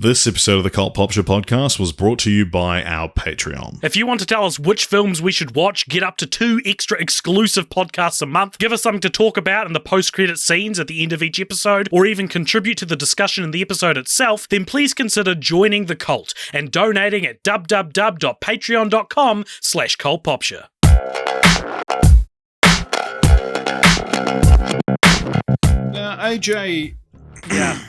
This episode of the Cult Popture Podcast was brought to you by our Patreon. If you want to tell us which films we should watch, get up to 2 extra exclusive podcasts a month, give us something to talk about in the post-credit scenes at the end of each episode, or even contribute to the discussion in the episode itself, then please consider joining the cult and donating at www.patreon.com/cultpopture. Now, AJ... Yeah.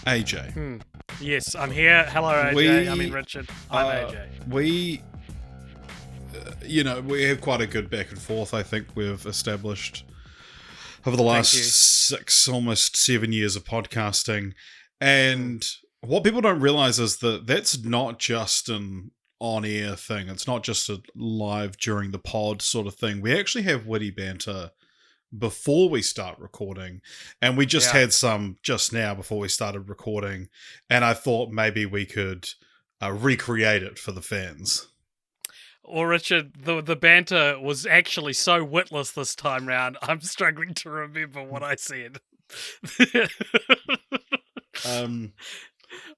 AJ. Yes, I'm here. Hello, AJ. Richard. I'm AJ. We have quite a good back and forth, I think, we've established over the last 6, almost 7 years of podcasting. And what people don't realize is that that's not just an on-air thing. It's not just a live during the pod sort of thing. We actually have witty banter before we start recording, and we just had some just now before we started recording, and I thought maybe we could recreate it for the fans. Well, Richard, the banter was actually so witless this time round, I'm struggling to remember what I said.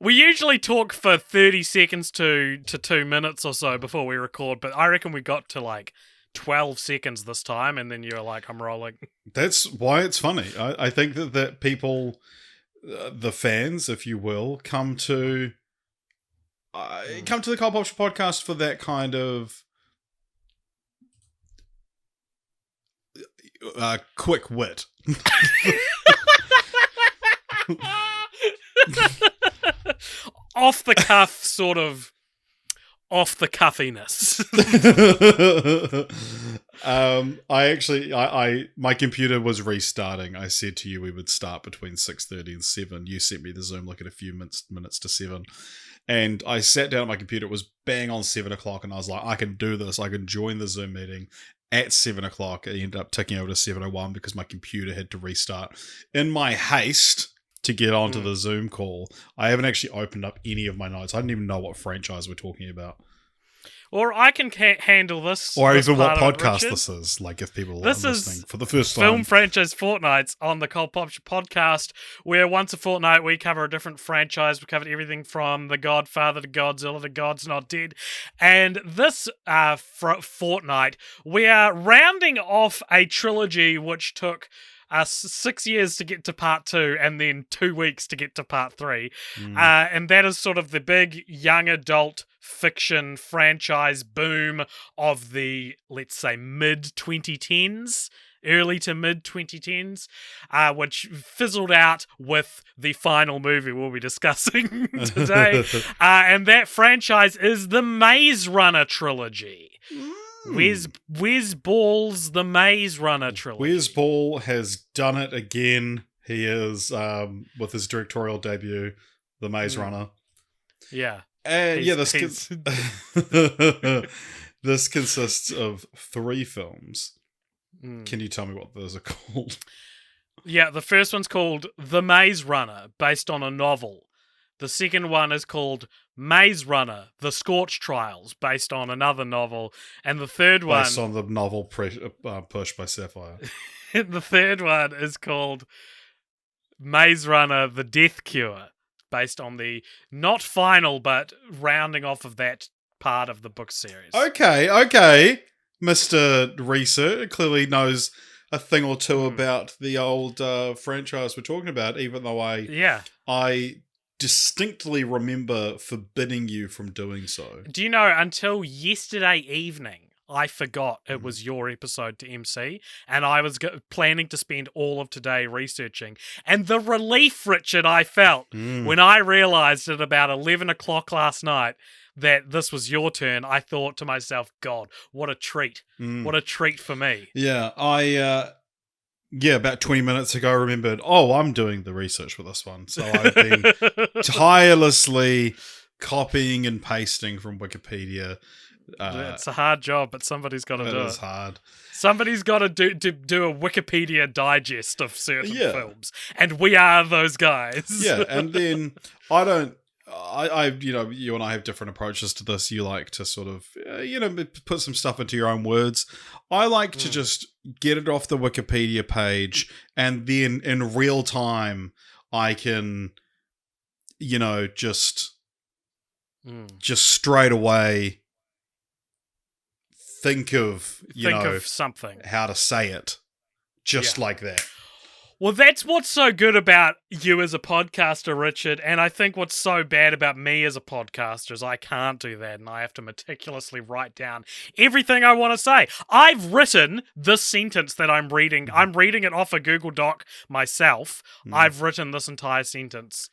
We usually talk for 30 seconds to 2 minutes or so before we record, but I reckon we got to like 12 seconds this time, and then you're like, I'm rolling. That's why it's funny. I think that people, the fans, if you will, come to the Cult Popture Podcast for that kind of quick wit. Off the cuff, sort of off the cuffiness. My computer was restarting. I said to you we would start between 6:30 and 7. You sent me the Zoom link at a few minutes to 7. And I sat down at my computer. It was bang on 7 o'clock, and I was like, I can do this. I can join the Zoom meeting at 7 o'clock. It ended up ticking over to 7:01 because my computer had to restart. In my haste to get onto the Zoom call, I haven't actually opened up any of my notes. I didn't even know what franchise we're talking about. Or I can handle this. Or this even what podcast this is. Like if people are listening for the first time. Film franchise Fortnights on the Cult Popture Podcast, where once a fortnight we cover a different franchise. We covered everything from The Godfather to Godzilla to God's Not Dead. And this fortnight, we are rounding off a trilogy which took us 6 years to get to part 2 and then 2 weeks to get to part 3. And that is sort of the big young adult fiction franchise boom of the, let's say, mid-2010s, early to mid-2010s, which fizzled out with the final movie we'll be discussing today. And that franchise is the Maze Runner trilogy. Wes Ball's The Maze Runner trilogy. Wes Ball has done it again. He is, with his directorial debut, The Maze Runner. Yeah. And this consists of 3 films. Can you tell me what those are called? Yeah, the first one's called The Maze Runner, based on a novel. The second one is called Maze Runner, The Scorch Trials, based on another novel. And the third one... Based on the novel Push by Sapphire. The third one is called Maze Runner, The Death Cure, based on the not final, but rounding off of that part of the book series. Okay. Mr. Research clearly knows a thing or two about the old franchise we're talking about, even though I distinctly remember forbidding you from doing so. Do you know, until yesterday evening, I forgot it was your episode to MC, and I was planning to spend all of today researching. And the relief, Richard, I felt when I realized at about 11 o'clock last night that this was your turn, I thought to myself, God, what a treat. What a treat for me. Yeah, about 20 minutes ago I remembered, I'm doing the research for this one. So I've been tirelessly copying and pasting from Wikipedia. It's a hard job, but somebody's got to do it. It is hard. Somebody's got to do a Wikipedia digest of certain films. And we are those guys. Yeah, and then you and I have different approaches to this. You like to sort of, put some stuff into your own words. I like to just get it off the Wikipedia page, and then in real time, I can just straight away think of something, how to say it just like that. Well, that's what's so good about you as a podcaster, Richard, and I think what's so bad about me as a podcaster is I can't do that, and I have to meticulously write down everything I want to say. I've written this sentence that I'm reading. I'm reading it off a Google Doc myself. I've written this entire sentence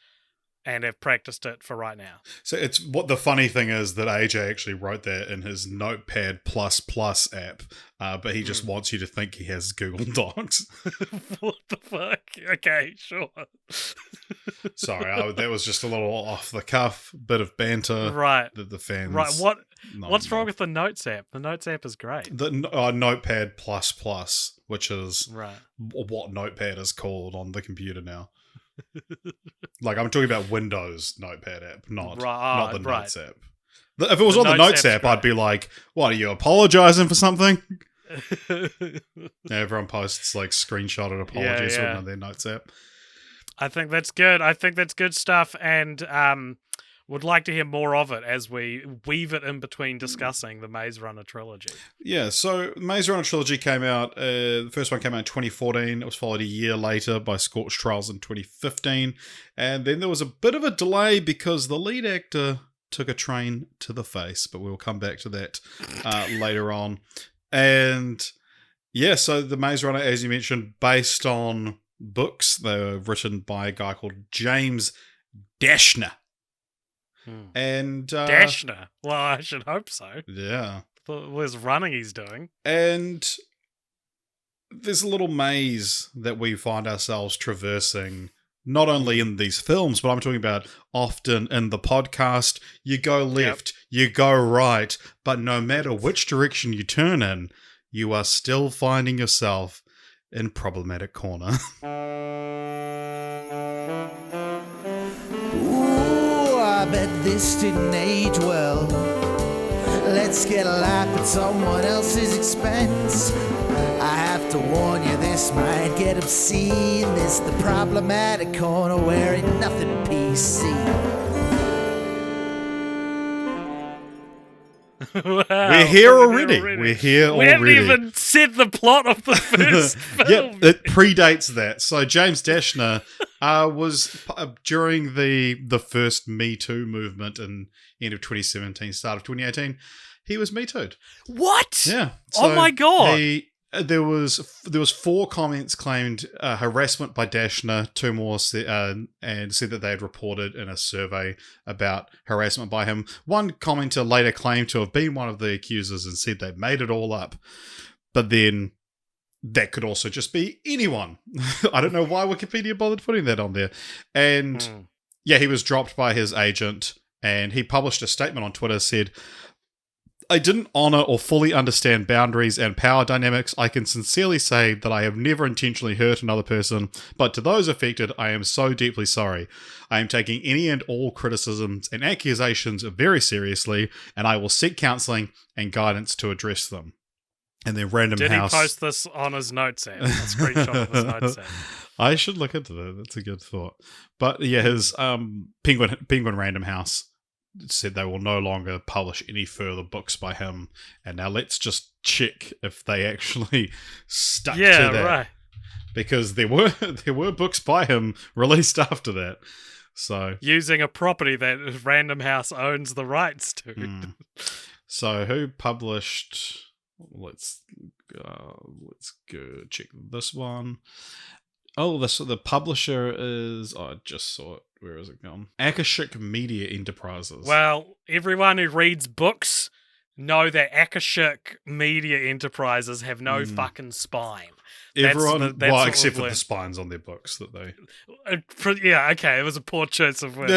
and have practiced it for right now. So it's what the funny thing is that AJ actually wrote that in his Notepad++ app, but he just wants you to think he has Google Docs. What the fuck? Okay, sure. Sorry, that was just a little off the cuff bit of banter. Right. That the fans. Right. What's wrong with the Notes app? The Notes app is great. The Notepad++, which is right. what Notepad is called on the computer now. Like, I'm talking about Windows Notepad app, not the Notes app. If it was on the Notes app, I'd be like, what, are you apologizing for something? Everyone posts like screenshotted apologies on their Notes app. I think that's good. I think that's good stuff, and would like to hear more of it as we weave it in between discussing the Maze Runner trilogy. Yeah, so Maze Runner trilogy came out, the first one came out in 2014, it was followed a year later by Scorched Trials in 2015, and then there was a bit of a delay because the lead actor took a train to the face, but we'll come back to that later on. And yeah, so the Maze Runner, as you mentioned, based on books. They were written by a guy called James Dashner. And Dashner? Well, I should hope so. Yeah. Thought it was running he's doing. And there's a little maze that we find ourselves traversing, not only in these films, but I'm talking about often in the podcast. You go left, you go right, but no matter which direction you turn in, you are still finding yourself in problematic corner. Ooh, I bet this didn't age well. Let's get a laugh at someone else's expense. I have to warn you, this might get obscene. This the problematic corner where ain't nothing PC. Wow, We're here already. We're here already. We haven't even said the plot of the first film. Yep, it predates that. So James Dashner was during the first Me Too movement in end of 2017, start of 2018. He was Me Too'd. What? Yeah. So oh my god. There was 4 comments claimed harassment by Dashner, 2 more and said that they had reported in a survey about harassment by him. One commenter later claimed to have been one of the accusers and said they'd made it all up. But then that could also just be anyone. I don't know why Wikipedia bothered putting that on there. And yeah, he was dropped by his agent, and he published a statement on Twitter, said, I didn't honor or fully understand boundaries and power dynamics. I can sincerely say that I have never intentionally hurt another person, but to those affected, I am so deeply sorry. I am taking any and all criticisms and accusations very seriously, and I will seek counseling and guidance to address them. And then Random House... Did he post this on his notes app? A screenshot of his notes app. I should look into that. That's a good thought. But yeah, his Penguin Random House said they will no longer publish any further books by him, and now let's just check if they actually stuck to that. Right. Because there were books by him released after that. So using a property that Random House owns the rights to. So who published? Let's go check this one. Oh, the publisher is... Oh, I just saw it. Where is it gone? Akashic Media Enterprises. Well, everyone who reads books know that Akashic Media Enterprises have no fucking spine. Everyone, well, except for the spines on their books that they... Yeah, okay, it was a poor choice of words.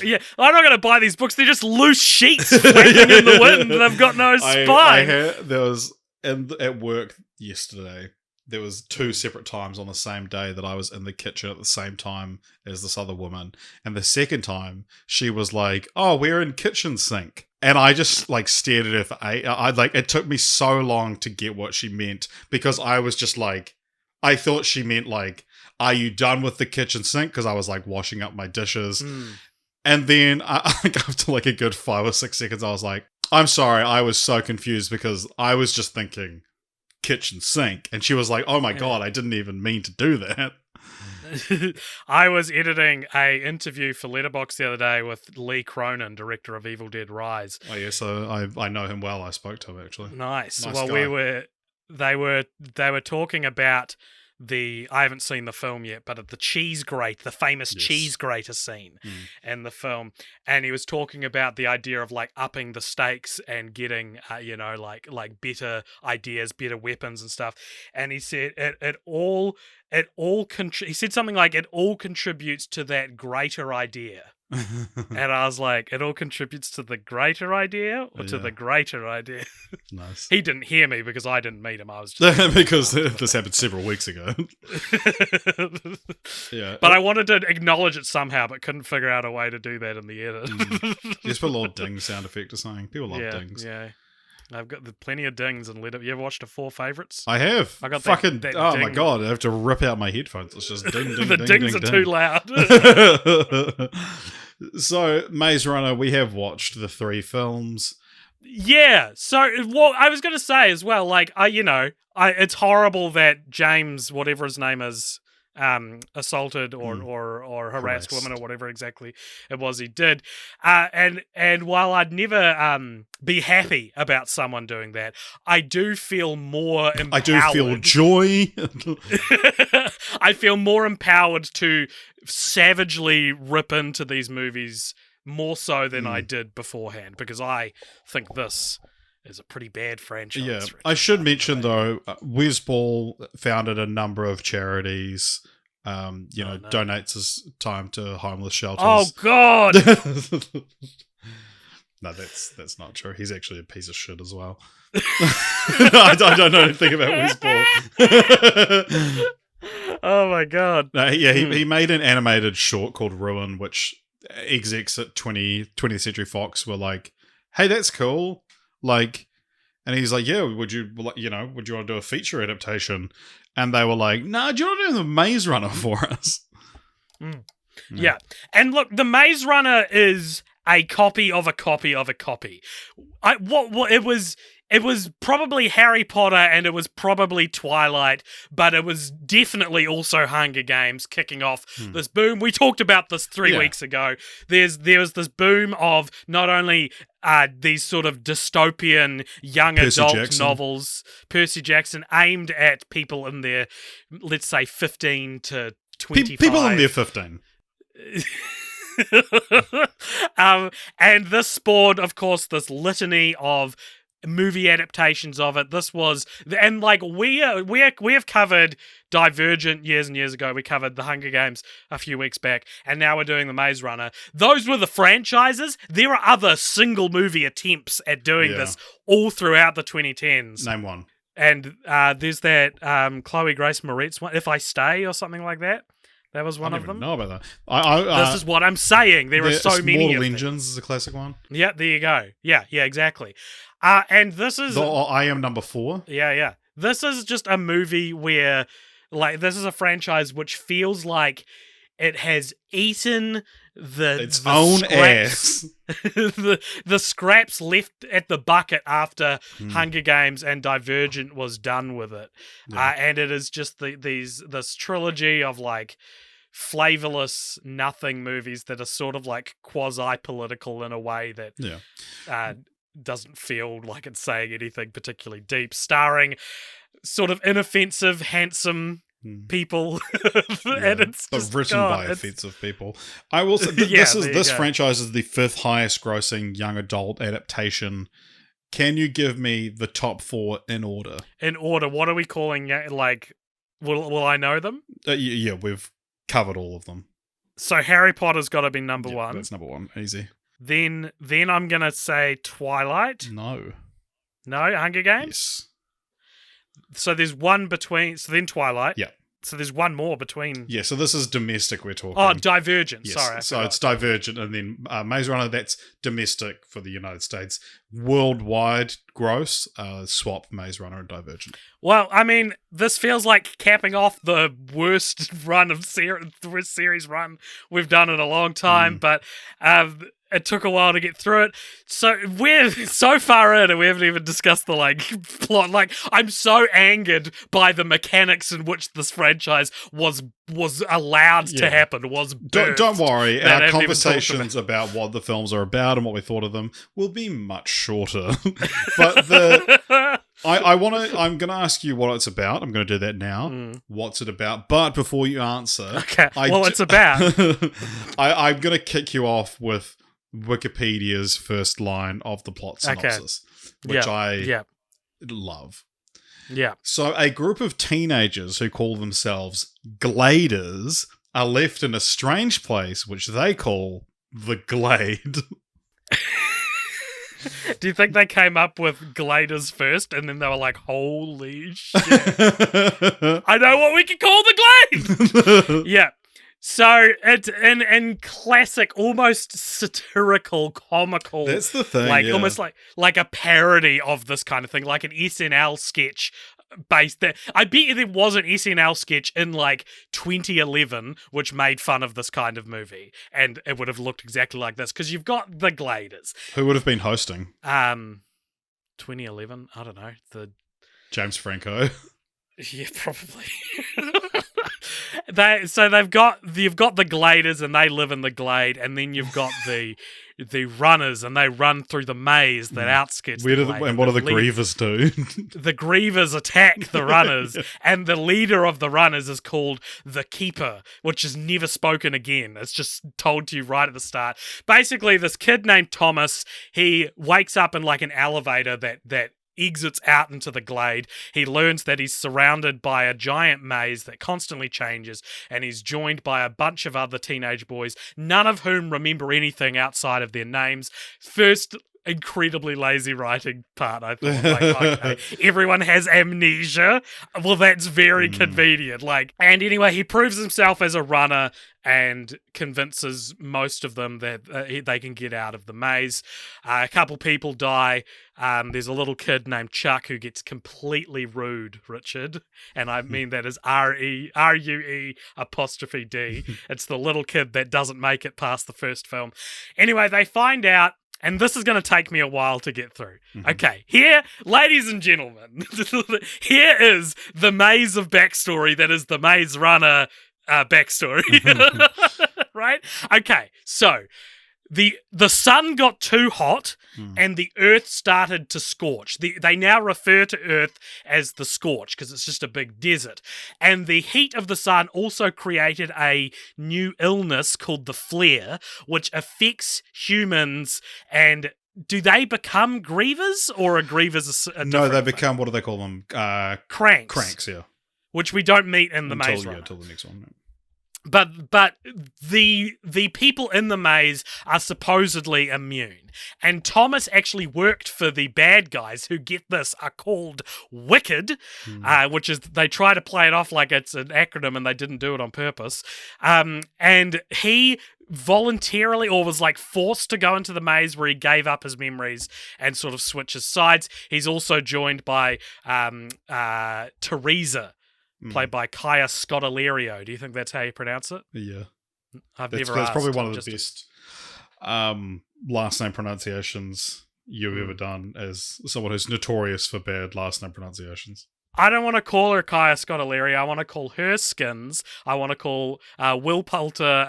Yeah, I'm not going to buy these books. They're just loose sheets flapping in the wind. They've got no spine. There was, at work yesterday, there was 2 separate times on the same day that I was in the kitchen at the same time as this other woman. And the second time, she was like, oh, we're in kitchen sink. And I just like stared at her for it took me so long to get what she meant, because I was just like, I thought she meant like are you done with the kitchen sink? Because I was like washing up my dishes. And then after like a good 5 or 6 seconds, I was like, I'm sorry, I was so confused because I was just thinking kitchen sink. And she was like, oh my God, I didn't even mean to do that. I was editing a interview for Letterboxd the other day with Lee Cronin, director of Evil Dead Rise. Oh yeah, so I know him well. I spoke to him actually. Nice. Well, guy. They were talking about I haven't seen the film yet, but the cheese grate, the famous cheese grater scene in the film, and he was talking about the idea of like upping the stakes and getting like better ideas, better weapons and stuff. And he said he said something like it all contributes to that greater idea. And I was like, it all contributes to the greater idea or to the greater idea? Nice. He didn't hear me because I didn't meet him. I was just because this happened several weeks ago. Yeah. But I wanted to acknowledge it somehow, but couldn't figure out a way to do that in the edit. Just put a little ding sound effect or something. People love dings. Yeah. I've got plenty of dings and You ever watched the 4 Favorites? I have. I got fucking. that oh ding. my God! I have to rip out my headphones. It's just ding, ding, The ding, dings ding, are ding. too loud. So, Maze Runner, we have watched the 3 films. Yeah. So, I was going to say as well, like, it's horrible that James, whatever his name is, assaulted or harassed women or whatever exactly it was he did. And while I'd never be happy about someone doing that, I do feel more empowered. I do feel joy. I feel more empowered to savagely rip into these movies more so than I did beforehand, because I think this is a pretty bad franchise. Yeah, I should mention though, Wizball founded a number of charities. Donates his time to homeless shelters. Oh God! No, that's not true. He's actually a piece of shit as well. I don't know anything about Wizball. Oh my God! No, yeah, he made an animated short called Ruin, which execs at 20th Century Fox were like, "Hey, that's cool." Like, and he's like, "Yeah, would you want to do a feature adaptation?" And they were like, "Nah, do you want to do the Maze Runner for us?" Yeah, and look, the Maze Runner is a copy of a copy of a copy. It was probably Harry Potter and it was probably Twilight, but it was definitely also Hunger Games kicking off this boom. We talked about this 3 weeks ago. There was this boom of not only these sort of dystopian young adult novels, Percy Jackson, aimed at people in their, let's say, 15 to 25. People in their 15. And this spawned, of course, this litany of movie adaptations of it. This was, and like we have covered Divergent years and years ago. We covered The Hunger Games a few weeks back, and now we're doing The Maze Runner. Those were the franchises. There are other single movie attempts at doing this all throughout the 2010s. Name one. And there's that Chloe Grace Moretz one, If I Stay or something like that. That was one of them. I don't even know about that. This is what I'm saying. There are so many. Mortal Engines is a classic one. Yeah, there you go. Yeah, exactly. And this is... I Am Number 4. Yeah. This is just a movie where, like, this is a franchise which feels like it has eaten its own scraps, ass. the scraps left at the bucket after Hunger Games and Divergent was done with it. Yeah. And it is just this trilogy of, like, flavorless nothing movies that are sort of like quasi-political in a way that doesn't feel like it's saying anything particularly deep, starring sort of inoffensive, handsome people, and it's just written by offensive people. I will say this franchise is the 5th highest grossing young adult adaptation. Can you give me the top 4 in order? In order, what are we calling? Like, will I know them? Yeah, we've covered all of them. So Harry Potter's got to be number 1. That's number 1, easy. Then I'm gonna say Twilight. No, Hunger Games. Yes. So there's one between. So then Twilight. Yeah. So there's one more between. Yeah. So this is domestic. We're talking. Oh, Divergent. Yes. Sorry. So it's Divergent, and then Maze Runner. That's domestic for the United States. Worldwide gross. Swap Maze Runner and Divergent. Well, I mean, this feels like capping off the worst run of series run we've done in a long time, but it took a while to get through it. So we're so far in and we haven't even discussed the plot. I'm so angered by the mechanics in which this franchise was allowed to happen, was birthed. Don't worry, our conversations about what the films are about and what we thought of them will be much shorter. But I'm gonna ask you what it's about. I'm gonna do that now. What's it about? But before you answer, okay, it's about. I'm gonna kick you off with Wikipedia's first line of the plot synopsis, which I love. Yeah. So a group of teenagers who call themselves Gladers are left in a strange place which they call the Glade. Do you think they came up with Gladers first and then they were like, holy shit, I know what we can call the Glade? Yeah. So it's in classic, almost satirical, comical. That's the thing, almost like a parody of this kind of thing, like an SNL sketch based there. I bet you there was an SNL sketch in 2011 which made fun of this kind of movie, and it would have looked exactly like this because you've got the Gladers. Who would have been hosting? 2011. I don't know. James Franco. Yeah, probably. You've got the Gladers and they live in the Glade, and then you've got the runners and they run through the maze that outskirts the Glade. And what do the Grievers do? The Grievers attack the runners, and the leader of the runners is called the Keeper, which is never spoken again. It's just told to you right at the start. Basically, this kid named Thomas, he wakes up in an elevator that exits out into the Glade. He learns that he's surrounded by a giant maze that constantly changes, and he's joined by a bunch of other teenage boys, none of whom remember anything outside of their names. First incredibly lazy writing part, I thought. Okay, everyone has amnesia. Well, that's very convenient. And anyway, he proves himself as a runner and convinces most of them that they can get out of the maze. A couple people die. There's a little kid named Chuck who gets completely rude, Richard. And I mean that as RUE'. It's the little kid that doesn't make it past the first film. Anyway, they find out, and this is going to take me a while to get through. Okay, here, ladies and gentlemen, here is the maze of backstory that is the Maze Runner backstory. Right? Okay, so the sun got too hot and the earth started to scorch. They now refer to Earth as the scorch because it's just a big desert. And the heat of the sun also created a new illness called the flare, which affects humans. And do they become grievers, or are grievers a No, they thing? become, what do they call them? Cranks. Cranks, yeah. Which we don't meet in the Maze Runner. Until the next one. But the people in the maze are supposedly immune. And Thomas actually worked for the bad guys who, get this, are called Wicked, which is, they try to play it off like it's an acronym and they didn't do it on purpose. And he voluntarily, or was forced to go into the maze, where he gave up his memories and sort of switches sides. He's also joined by Teresa, played by Kaya Scodelario. Do you think that's how you pronounce it? Yeah. I've That's never asked. probably one of the best last name pronunciations you've ever done, as someone who's notorious for bad last name pronunciations. I don't want to call her Kaya Scodelario. I want to call her Skins. I want to call Will Poulter...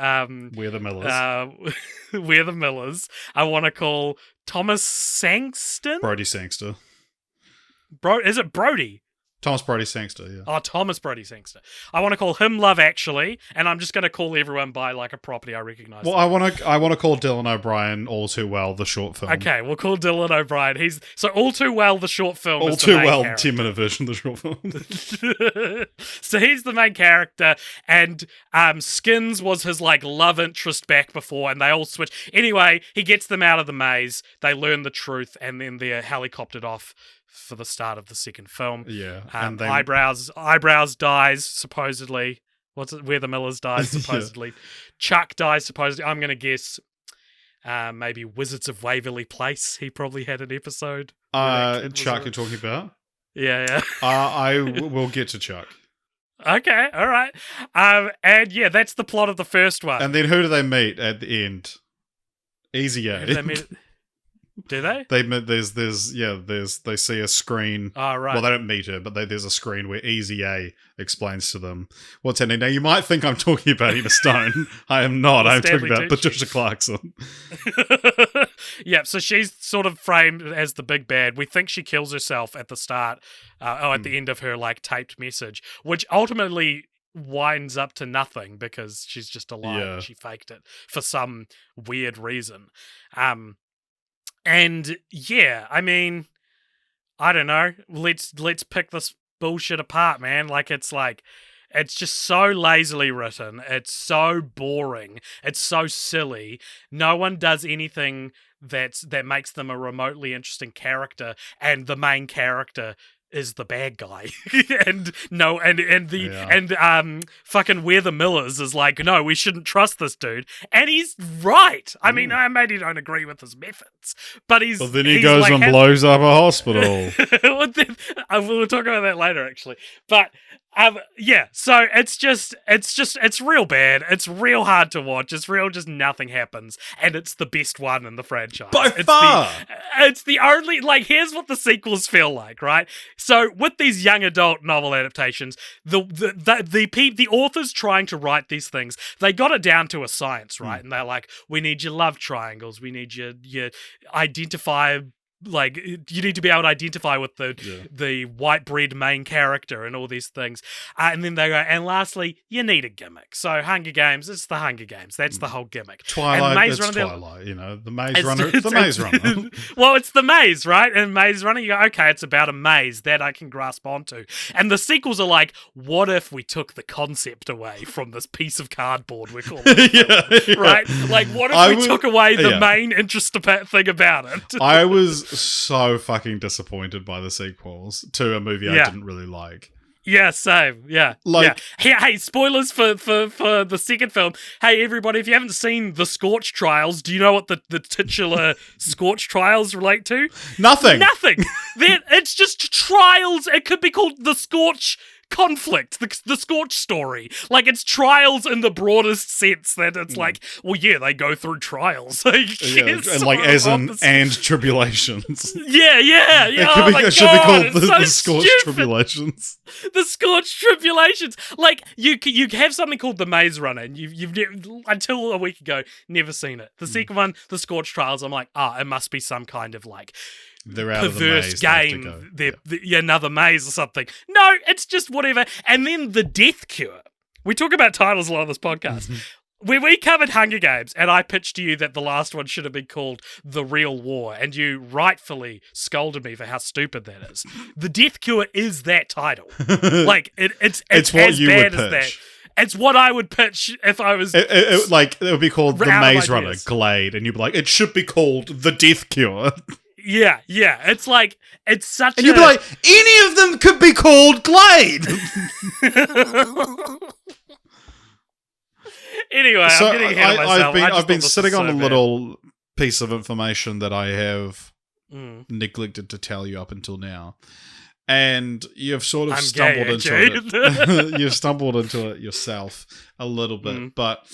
We're the Millers. We're the Millers. I want to call Thomas Sangster. Brody Sangster. Is it Brody? Thomas Brody Sangster, yeah. Oh, Thomas Brody Sangster. I want to call him Love Actually, and I'm just going to call everyone by a property I recognise. Well, I want to call Dylan O'Brien All Too Well the short film. Okay, we'll call Dylan O'Brien. He's All Too Well the short film. All is the Too main Well character. 10-minute version of the short film. So he's the main character, and Skins was his love interest back before, and they all switch. Anyway, he gets them out of the maze. They learn the truth, and then they're helicoptered off for the start of the second film. Yeah. And then Eyebrows dies, supposedly. What's it? Where the Millers dies, supposedly. Chuck dies, supposedly. I'm going to guess Maybe Wizards of Waverly Place. He probably had an episode. Chuck, you're talking about? Yeah. We'll get to Chuck. Okay, all right. And yeah, that's the plot of the first one. And then who do they meet at the end? Easy A. Who do they meet? Do they? They see a screen. Oh, right. Well, they don't meet her, but there's a screen where Easy A explains to them what's happening. Now, you might think I'm talking about Emma Stone. I am not. I'm talking about Patricia Clarkson. Yeah, so she's sort of framed as the big bad. We think she kills herself at the start, at the end of her like taped message, which ultimately winds up to nothing because she's just alive. Yeah. And she faked it for some weird reason. And yeah, I mean, I don't know. Let's pick this bullshit apart, man. It's just so lazily written. It's so boring. It's so silly. No one does anything that makes them a remotely interesting character, and the main character is the bad guy. Fucking We're the Millers is like, no, we shouldn't trust this dude. And he's right. I mean, I maybe don't agree with his methods, but But then he goes and blows up a hospital. We'll talk about that later, actually. But yeah, so it's real bad. It's real hard to watch. It's real, just nothing happens, and it's the best one in the franchise. By far! It's the only, here's what the sequels feel like, right? So with these young adult novel adaptations, the authors trying to write these things, they got it down to a science, right? And they're like, we need your love triangles, we need your identify. Like, you need to be able to identify with the white bread main character and all these things. And then they go, and lastly, you need a gimmick. So Hunger Games, it's the Hunger Games. That's the whole gimmick. Twilight, it's Twilight, the Maze Runner, it's the Maze Runner. Well, it's the maze, right? And Maze Runner, you go, okay, it's about a maze that I can grasp onto. And the sequels are like, what if we took the concept away from this piece of cardboard we're calling it, right? Like, what if we took away the main interesting thing about it? I was so fucking disappointed by the sequels to a movie I didn't really like. Yeah, same. Yeah. Hey, spoilers for the second film. Hey, everybody, if you haven't seen The Scorch Trials, do you know what the titular Scorch Trials relate to? Nothing. It's just trials. It could be called The Scorch Conflict, the Scorch story. Like, it's trials in the broadest sense that it's like, well, yeah, they go through trials. And tribulations. Yeah. It should be called the Scorch Tribulations. The Scorch Tribulations. Like, you have something called The Maze Runner, and you've until a week ago, never seen it. The second one, The Scorch Trials, I'm like, it must be some kind of, like, they're out perverse of the maze, game. They're another maze or something. No, it's just whatever. And then The Death Cure. We talk about titles a lot on this podcast. When we covered Hunger Games, and I pitched to you that the last one should have been called The Real War, and you rightfully scolded me for how stupid that is. The Death Cure is that title. Like, it's what as you bad would as that. pitch. It's what I would pitch if I was... It would be called The Maze Runner, Glade, and you'd be like, it should be called The Death Cure. Yeah. It's like, it's such and you'd be like, any of them could be called Glade! Anyway, so I'm getting ahead of myself. I've been sitting on a little piece of information that I have neglected to tell you up until now. And you've sort of stumbled into it. You've stumbled into it yourself a little bit. But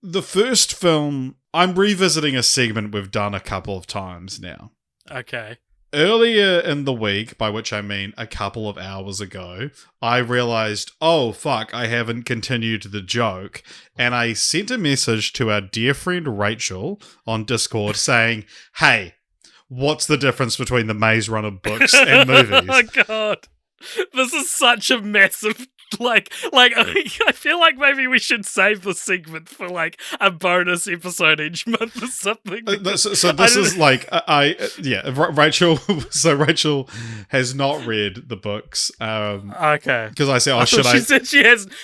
the first film, I'm revisiting a segment we've done a couple of times now. Okay. Earlier in the week, by which I mean a couple of hours ago, I realized, oh, fuck, I haven't continued the joke. And I sent a message to our dear friend Rachel on Discord saying, hey, what's the difference between the Maze Runner books and movies? Oh, God. This is such a massive... I feel like maybe we should save the segment for like a bonus episode each month or something. So this is like Rachel. So Rachel has not read the books. Okay. Because I said, she said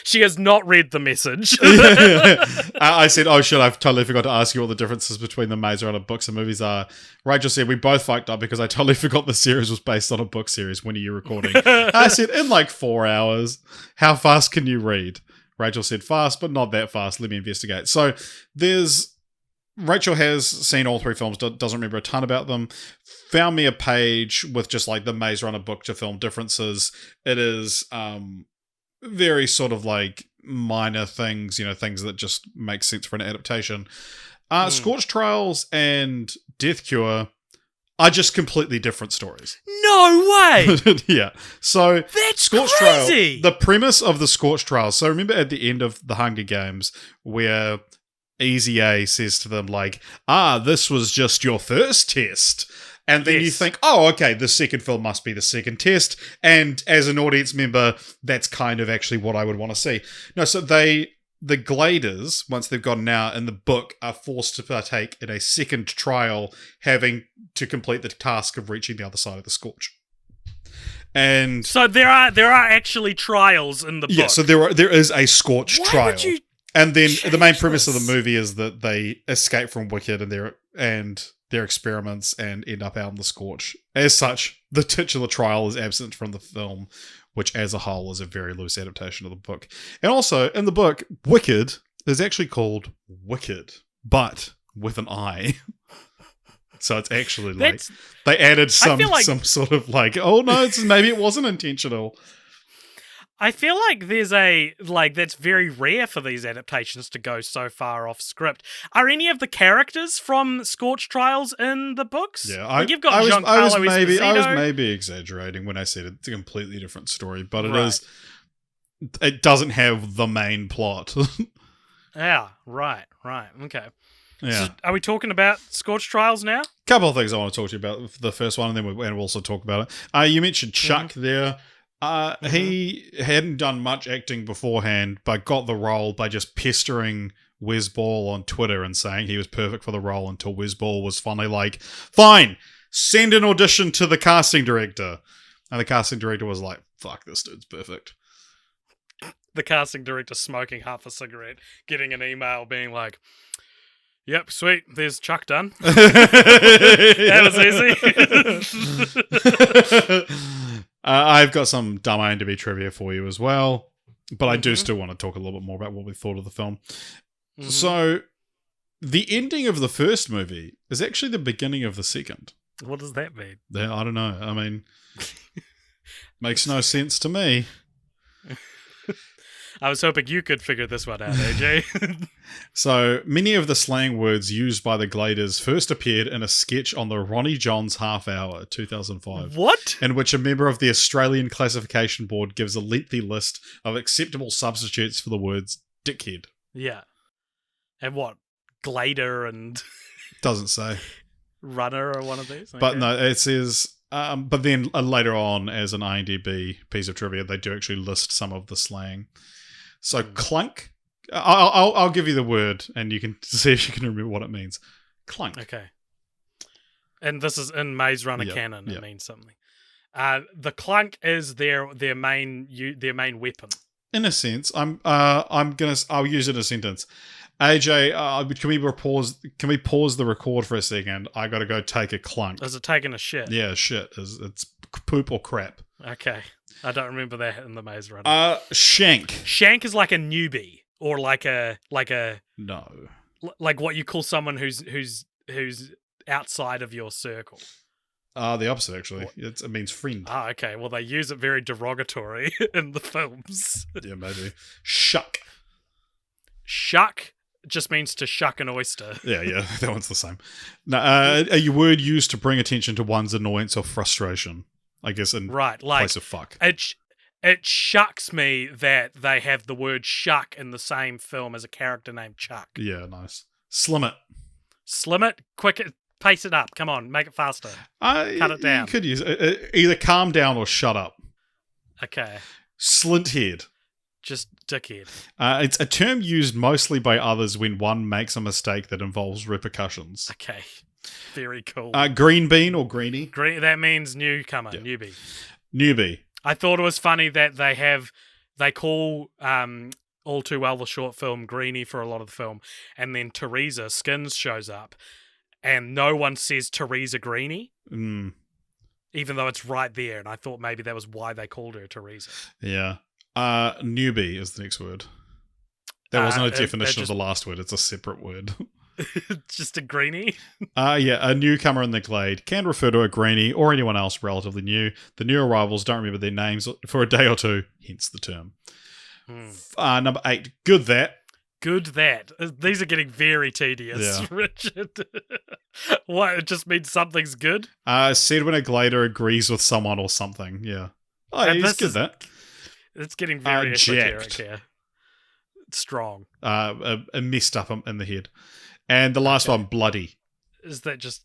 she has not read the message. I said, shit, I've totally forgot to ask you what the differences between the Maze Runner books and movies are. Rachel said, we both fucked up because I totally forgot the series was based on a book series. When are you recording? I said, in like 4 hours. How fast can you read? Rachel said, fast, but not that fast. Let me investigate. So there's Rachel has seen all three films, doesn't remember a ton about them. Found me a page with just like the Maze Runner book to film differences. It is very sort of like minor things, things that just make sense for an adaptation. Scorched Trials and Death Cure are just completely different stories. No way! Yeah. So That's Scorched crazy! Trial, the premise of the Scorched Trials. So remember at the end of the Hunger Games where Easy A says to them like, this was just your first test. And then you think, okay, the second film must be the second test. And as an audience member, that's kind of actually what I would want to see. No, so the Gladers, once they've gotten out in the book, are forced to partake in a second trial, having to complete the task of reaching the other side of the Scorch. And so there are actually trials in the book. Yeah, so there is a Scorch trial. And then the main premise of the movie is that they escape from Wicked and their experiments and end up out in the Scorch. As such, the titular trial is absent from the film, which as a whole is a very loose adaptation of the book. And also, in the book, Wicked is actually called Wicked, but with an I. So it's actually like they added some sort of like, maybe it wasn't intentional. I feel like there's that's very rare for these adaptations to go so far off script. Are any of the characters from Scorched Trials in the books? Yeah, you've got I was Esposito. maybe exaggerating when I said it's a completely different story, but it doesn't have the main plot. Yeah, right, okay. Yeah. So are we talking about Scorched Trials now? Couple of things I want to talk to you about. The first one, and then we'll also talk about it. You mentioned Chuck there. He hadn't done much acting beforehand, but got the role by just pestering Wesball on Twitter and saying he was perfect for the role until Wesball was finally like, fine, send an audition to the casting director. And the casting director was like, fuck, this dude's perfect. The casting director smoking half a cigarette, getting an email being like, yep, sweet, there's Chuck done. That was easy. I've got some dumb IMDb trivia for you as well, but I do still want to talk a little bit more about what we thought of the film. Mm-hmm. So, the ending of the first movie is actually the beginning of the second. What does that mean? I don't know. I mean, makes no sense to me. I was hoping you could figure this one out, AJ. So, many of the slang words used by the Gladers first appeared in a sketch on the Ronnie Johns Half Hour, 2005. What? In which a member of the Australian Classification Board gives a lengthy list of acceptable substitutes for the words dickhead. Yeah. And what? Glader and... Doesn't say. Runner or one of these? Okay. But no, it says... but then later on, as an IMDb piece of trivia, they do actually list some of the slang. So clunk, I'll give you the word, and you can see if you can remember what it means. Clunk. Okay. And this is in Maze Runner canon. It means something. The clunk is their main weapon. In a sense, I'll use it in a sentence. AJ, can we pause the record for a second? I got to go take a clunk. Is it taking a shit? Yeah, shit. It's poop or crap. Okay. I don't remember that in the Maze Runner. Shank. Shank is like a newbie, or like a no, like what you call someone who's outside of your circle. The opposite actually. It means friend. Okay. Well, they use it very derogatory in the films. Yeah, maybe. Shuck. Shuck just means to shuck an oyster. Yeah, that one's the same. No, a word used to bring attention to one's annoyance or frustration. I guess in place of fuck. It shucks me that they have the word shuck in the same film as a character named Chuck. Yeah, nice. Slim it. Slim it? Quick, pace it up. Come on, make it faster. Cut it down. You could use either calm down or shut up. Okay. Slint head. Just dickhead. It's a term used mostly by others when one makes a mistake that involves repercussions. Okay. Very cool. Green bean or greenie? That means newcomer, newbie. Newbie. I thought it was funny that they call All Too Well the short film Greenie for a lot of the film, and then Teresa Skins shows up, and no one says Teresa Greenie, even though it's right there, and I thought maybe that was why they called her Teresa. Yeah. Newbie is the next word. That wasn't a definition of the last word. It's a separate word. Just a greenie. A newcomer in the glade can refer to a greenie or anyone else relatively new. The new arrivals don't remember their names for a day or two, hence the term. Number 8, good that. Good that. These are getting very tedious, Yeah. Richard. What? It just means something's good? Said when a glader agrees with someone or something. Yeah. Oh, yeah, he's good that. It's getting very esoteric jacked. here. Strong. A messed up in the head. And the last one, bloody. Is that just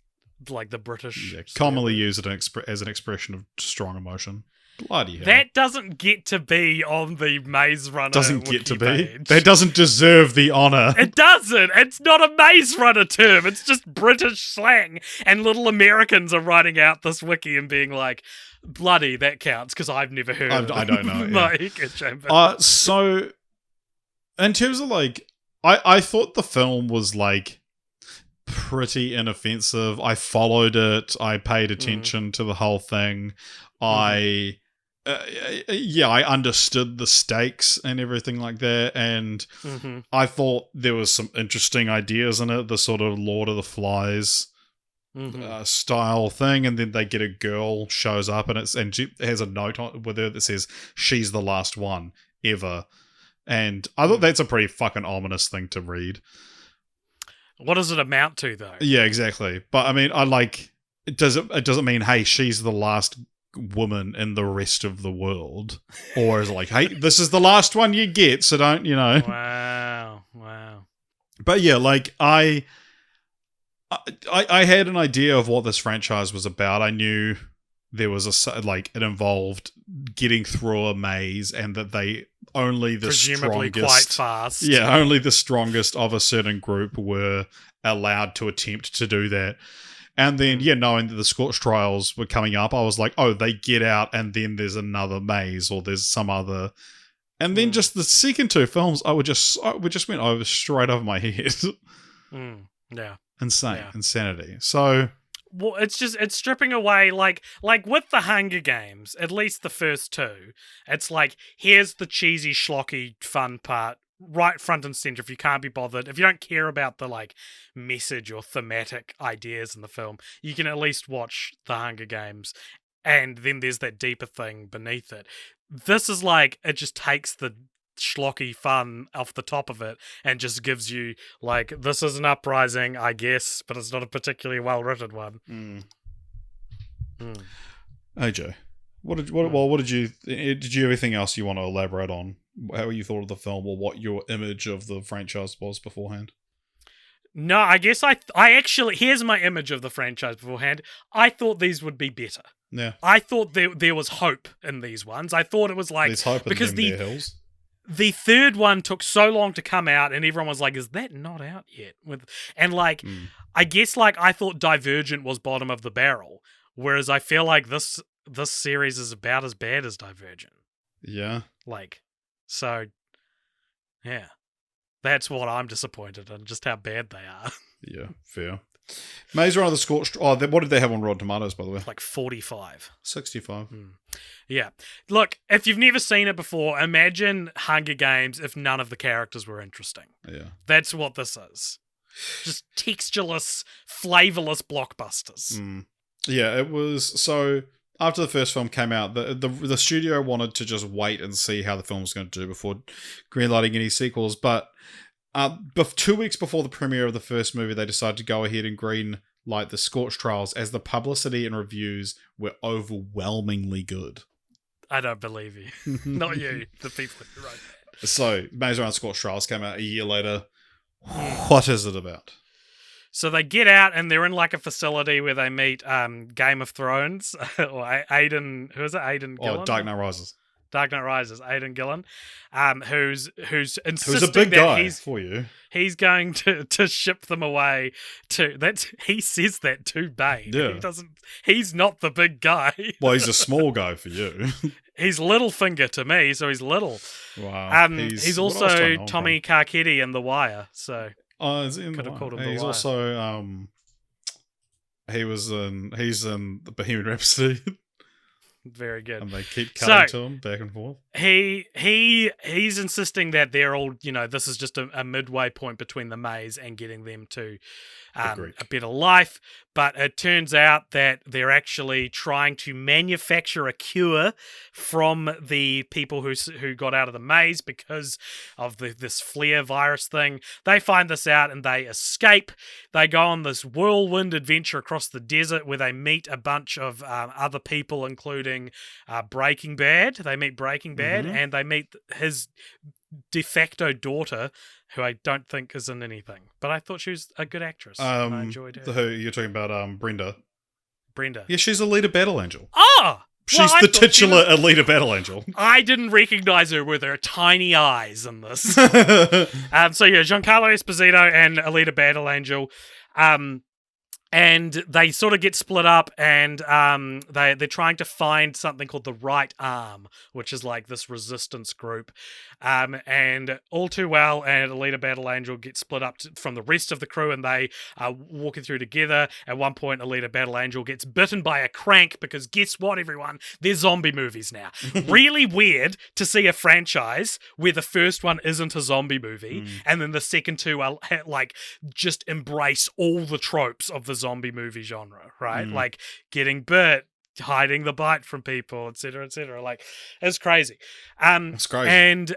like the British? Yeah, commonly used as an expression of strong emotion. Bloody hell. That doesn't get to be on the Maze Runner Doesn't get to be. page. That doesn't deserve the honour. It doesn't. It's not a Maze Runner term. It's just British slang. And little Americans are writing out this wiki and being like, bloody, that counts, because I've never heard of it. I don't know. My Yeah. echo chamber. So, in terms of like, I thought the film was like pretty inoffensive. I followed it. I paid attention to the whole thing. I understood the stakes and everything like that, and I thought there was some interesting ideas in it. The sort of Lord of the Flies style thing, and then they get a girl shows up, and she has a note with her that says she's the last one ever, and I thought that's a pretty fucking ominous thing to read. What does it amount to, though? Yeah, exactly. But I mean, it doesn't mean, hey, she's the last woman in the rest of the world, or is it like, hey, this is the last one you get, so don't, Wow. But yeah, like I had an idea of what this franchise was about. I knew there was it involved getting through a maze, and that only the Presumably strongest, quite fast. yeah, only the strongest of a certain group were allowed to attempt to do that. And then, knowing that the Scorch Trials were coming up, I was like, oh, they get out, and then there's another maze, or there's some other. And then just the second two films, we just went over straight over my head. Yeah. Insanity. So, well, it's stripping away like with the Hunger Games, at least the first two. It's like, here's the cheesy, schlocky, fun part. Right front and center. If you can't be bothered, if you don't care about the like message or thematic ideas in the film, you can at least watch the Hunger Games, and then there's that deeper thing beneath it. This is like, it just takes the schlocky fun off the top of it and just gives you like, this is an uprising, I guess, but it's not a particularly well written one. AJ, what did you have anything else you want to elaborate on? How you thought of the film, or what your image of the franchise was beforehand? No, I guess I actually, here's my image of the franchise beforehand. I thought these would be better. Yeah. I thought there was hope in these ones. I thought it was like, there's hope because in them hills. The third one took so long to come out, and everyone was like, is that not out yet? I guess like I thought Divergent was bottom of the barrel, whereas I feel like this series is about as bad as Divergent. Yeah. So, yeah. That's what I'm disappointed in, just how bad they are. Yeah, fair. Maze Runner the Scorched... Oh, what did they have on Rotten Tomatoes, by the way? Like 45. 65. Yeah. Look, if you've never seen it before, imagine Hunger Games if none of the characters were interesting. Yeah. That's what this is. Just textureless, flavorless blockbusters. Yeah, it was... So... After the first film came out, the studio wanted to just wait and see how the film was going to do before greenlighting any sequels. But 2 weeks before the premiere of the first movie, they decided to go ahead and greenlight the Scorch Trials, as the publicity and reviews were overwhelmingly good. I don't believe you. Not you, the people who wrote that. So, Maze Runner Scorch Trials came out a year later. What is it about? So they get out and they're in like a facility where they meet Game of Thrones, or Aidan, who is it? Aidan Gillen? Oh, Dark Knight Rises. Dark Knight Rises, Aidan Gillen, who's insisting who's a big that guy for you. He's going to ship them away to... He says that to Bane. Yeah. He's not the big guy. Well, he's a small guy for you. He's Littlefinger to me, so he's little. Wow. He's also Tommy Carcetti in The Wire, so... Oh, is he in Could have called him He's The Wire. Also, he's in the Bohemian Rhapsody. Very good. And they keep cutting So- to him back and forth. He's insisting that they're all, this is just a midway point between the maze and getting them to Agreed. a better life. But it turns out that they're actually trying to manufacture a cure from the people who got out of the maze because of this flare virus thing. They find this out and they escape. They go on this whirlwind adventure across the desert where they meet a bunch of other people, including Breaking Bad. They meet Breaking Bad and they meet his de facto daughter, who I don't think is in anything, but I thought she was a good actress. And I enjoyed her. Who you're talking about? Brenda. Brenda. Yeah, she's Alita Battle Angel. Oh! She's the titular Alita Battle Angel. I didn't recognize her with her tiny eyes in this. So yeah, Giancarlo Esposito and Alita Battle Angel. And they sort of get split up, and they're trying to find something called the Right Arm, which is like this resistance group. And all too well, and Alita Battle Angel get split up from the rest of the crew, and they are walking through together. At one point, Alita Battle Angel gets bitten by a crank because guess what, everyone? They're zombie movies now. Really weird to see a franchise where the first one isn't a zombie movie, and then the second two are like just embrace all the tropes of the zombie movie genre, right? Like getting bit, hiding the bite from people, etc., etc. Like, it's crazy. It's crazy. And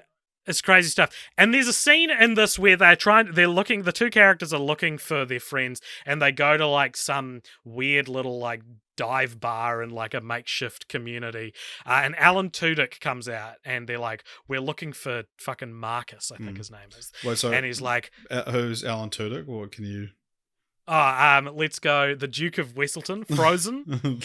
it's crazy stuff. And there's a scene in this where the two characters are looking for their friends, and they go to like some weird little like dive bar in like a makeshift community. And Alan Tudyk comes out, and they're like, "We're looking for fucking Marcus," I think his name is. Wait, so and he's like, who's Alan Tudyk? What can you? Let's go. The Duke of Wesselton, Frozen.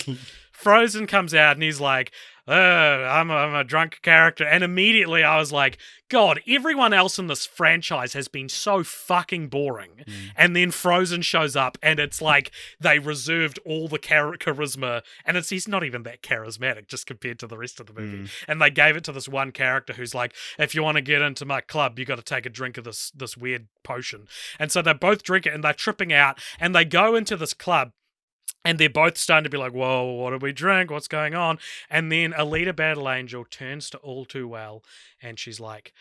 Frozen comes out and he's like, I'm a drunk character. And immediately I was like, God, everyone else in this franchise has been so fucking boring. And then Frozen shows up and it's like they reserved all the charisma. And he's not even that charismatic just compared to the rest of the movie. And they gave it to this one character who's like, if you want to get into my club, you got to take a drink of this weird potion. And so they both drink it and they're tripping out and they go into this club. And they're both starting to be like, whoa, what did we drink? What's going on? And then Alita Battle Angel turns to All Too Well, and she's like,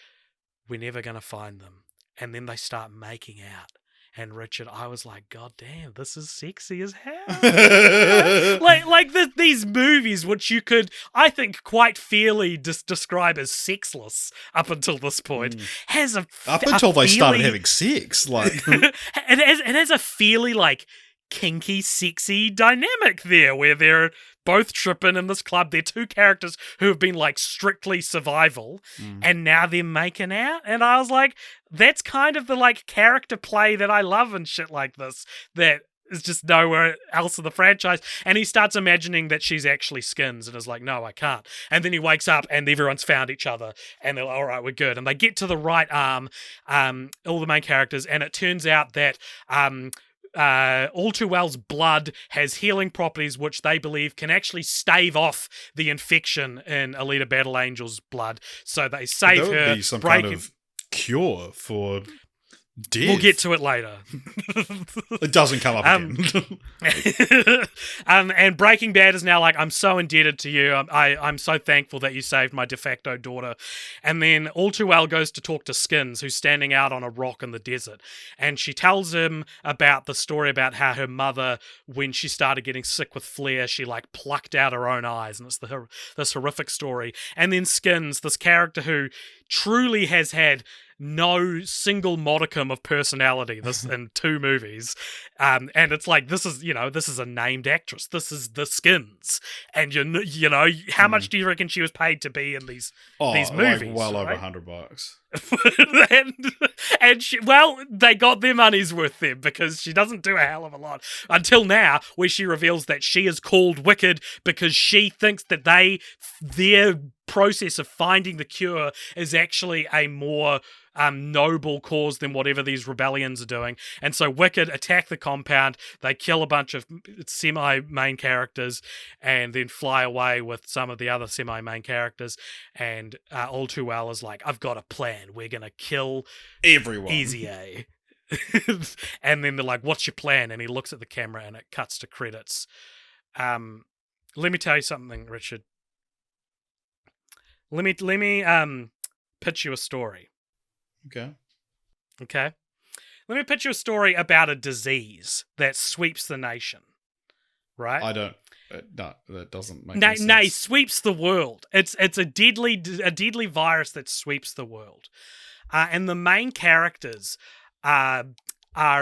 we're never going to find them. And then they start making out. And Richard, I was like, God damn, this is sexy as hell. These movies, which you could, I think, quite fairly describe as sexless up until this point, has a... Up until they started having sex. Like, it has a fairly, like, kinky, sexy dynamic there where they're both tripping in this club. They're two characters who have been like strictly survival and now they're making out. And I was like, that's kind of the like character play that I love and shit like this that is just nowhere else in the franchise. And he starts imagining that she's actually Skins and is like, no, I can't. And then he wakes up and everyone's found each other and they're like, all right, we're good. And they get to the Right Arm, all the main characters, and it turns out that All Too Well's blood has healing properties which they believe can actually stave off the infection in Alita Battle Angel's blood. So they save that her. would be some kind of cure for death. We'll get to it later. It doesn't come up again. And Breaking Bad is now like, I'm so indebted to you. I'm so thankful that you saved my de facto daughter. And then All Too Well goes to talk to Skins, who's standing out on a rock in the desert. And she tells him about the story about how her mother, when she started getting sick with flare, she like plucked out her own eyes. And it's this horrific story. And then Skins, this character who truly has had no single modicum of personality this in two movies, and it's like this is a named actress. This is the Skins, and you know how much do you reckon she was paid to be in these movies? Like well right? over $100. and they got their money's worth then because she doesn't do a hell of a lot until now, where she reveals that she is called Wicked because she thinks that their process of finding the cure is actually a more noble cause than whatever these rebellions are doing. And so Wicked attack the compound, they kill a bunch of semi-main characters and then fly away with some of the other semi-main characters. And All Too Well is like, I've got a plan. We're going to kill everyone. Easy A. And then they're like, what's your plan? And he looks at the camera and it cuts to credits. Let me tell you something, Richard. Let me pitch you a story. Okay. Okay. Let me pitch you a story about a disease that sweeps the nation. Right? I don't. No, that doesn't make any sense. Nay, sweeps the world. It's a deadly virus that sweeps the world, and the main characters are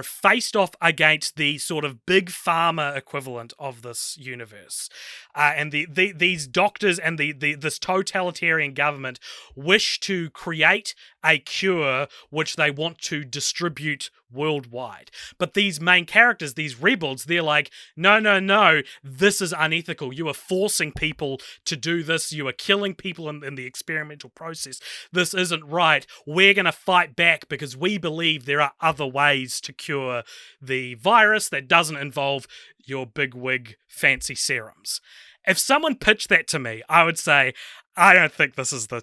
faced off against the sort of big pharma equivalent of this universe, and these doctors and this totalitarian government wish to create a cure which they want to distribute worldwide. But these main characters, these rebels, they're like, no, this is unethical. You are forcing people to do this. You are killing people in the experimental process. This isn't right. We're going to fight back because we believe there are other ways to cure the virus that doesn't involve your big wig fancy serums. If someone pitched that to me, I would say, I don't think this is the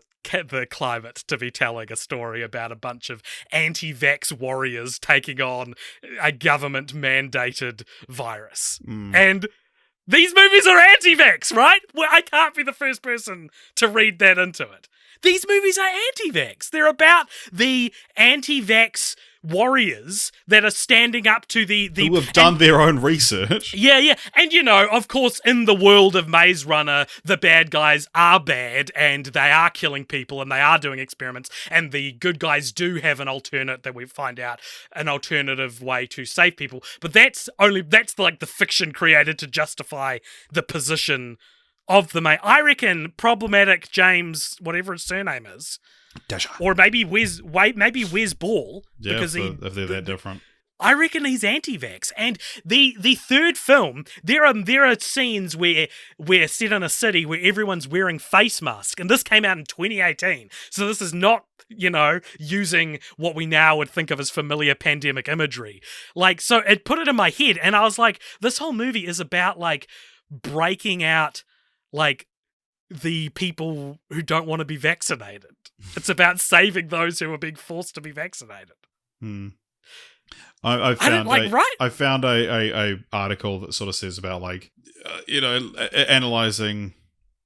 climate to be telling a story about a bunch of anti-vax warriors taking on a government-mandated virus. And these movies are anti-vax, right? Well, I can't be the first person to read that into it. These movies are anti-vax. They're about the anti-vax warriors that are standing up to the who have done their own research. Yeah. And, of course, in the world of Maze Runner, the bad guys are bad and they are killing people and they are doing experiments, and the good guys do have an alternative way to save people. But that's like the fiction created to justify the position of the main. I reckon problematic James, whatever his surname is, Dasher. or maybe Wes Ball, Yeah, because if they're that different. I reckon he's anti-vax. And the third film, there are scenes where we're set in a city where everyone's wearing face masks, and this came out in 2018. So this is not, using what we now would think of as familiar pandemic imagery. Like, so it put it in my head, and I was like, this whole movie is about like breaking out like the people who don't want to be vaccinated. It's about saving those who are being forced to be vaccinated. I found right? a article that sort of says about like analyzing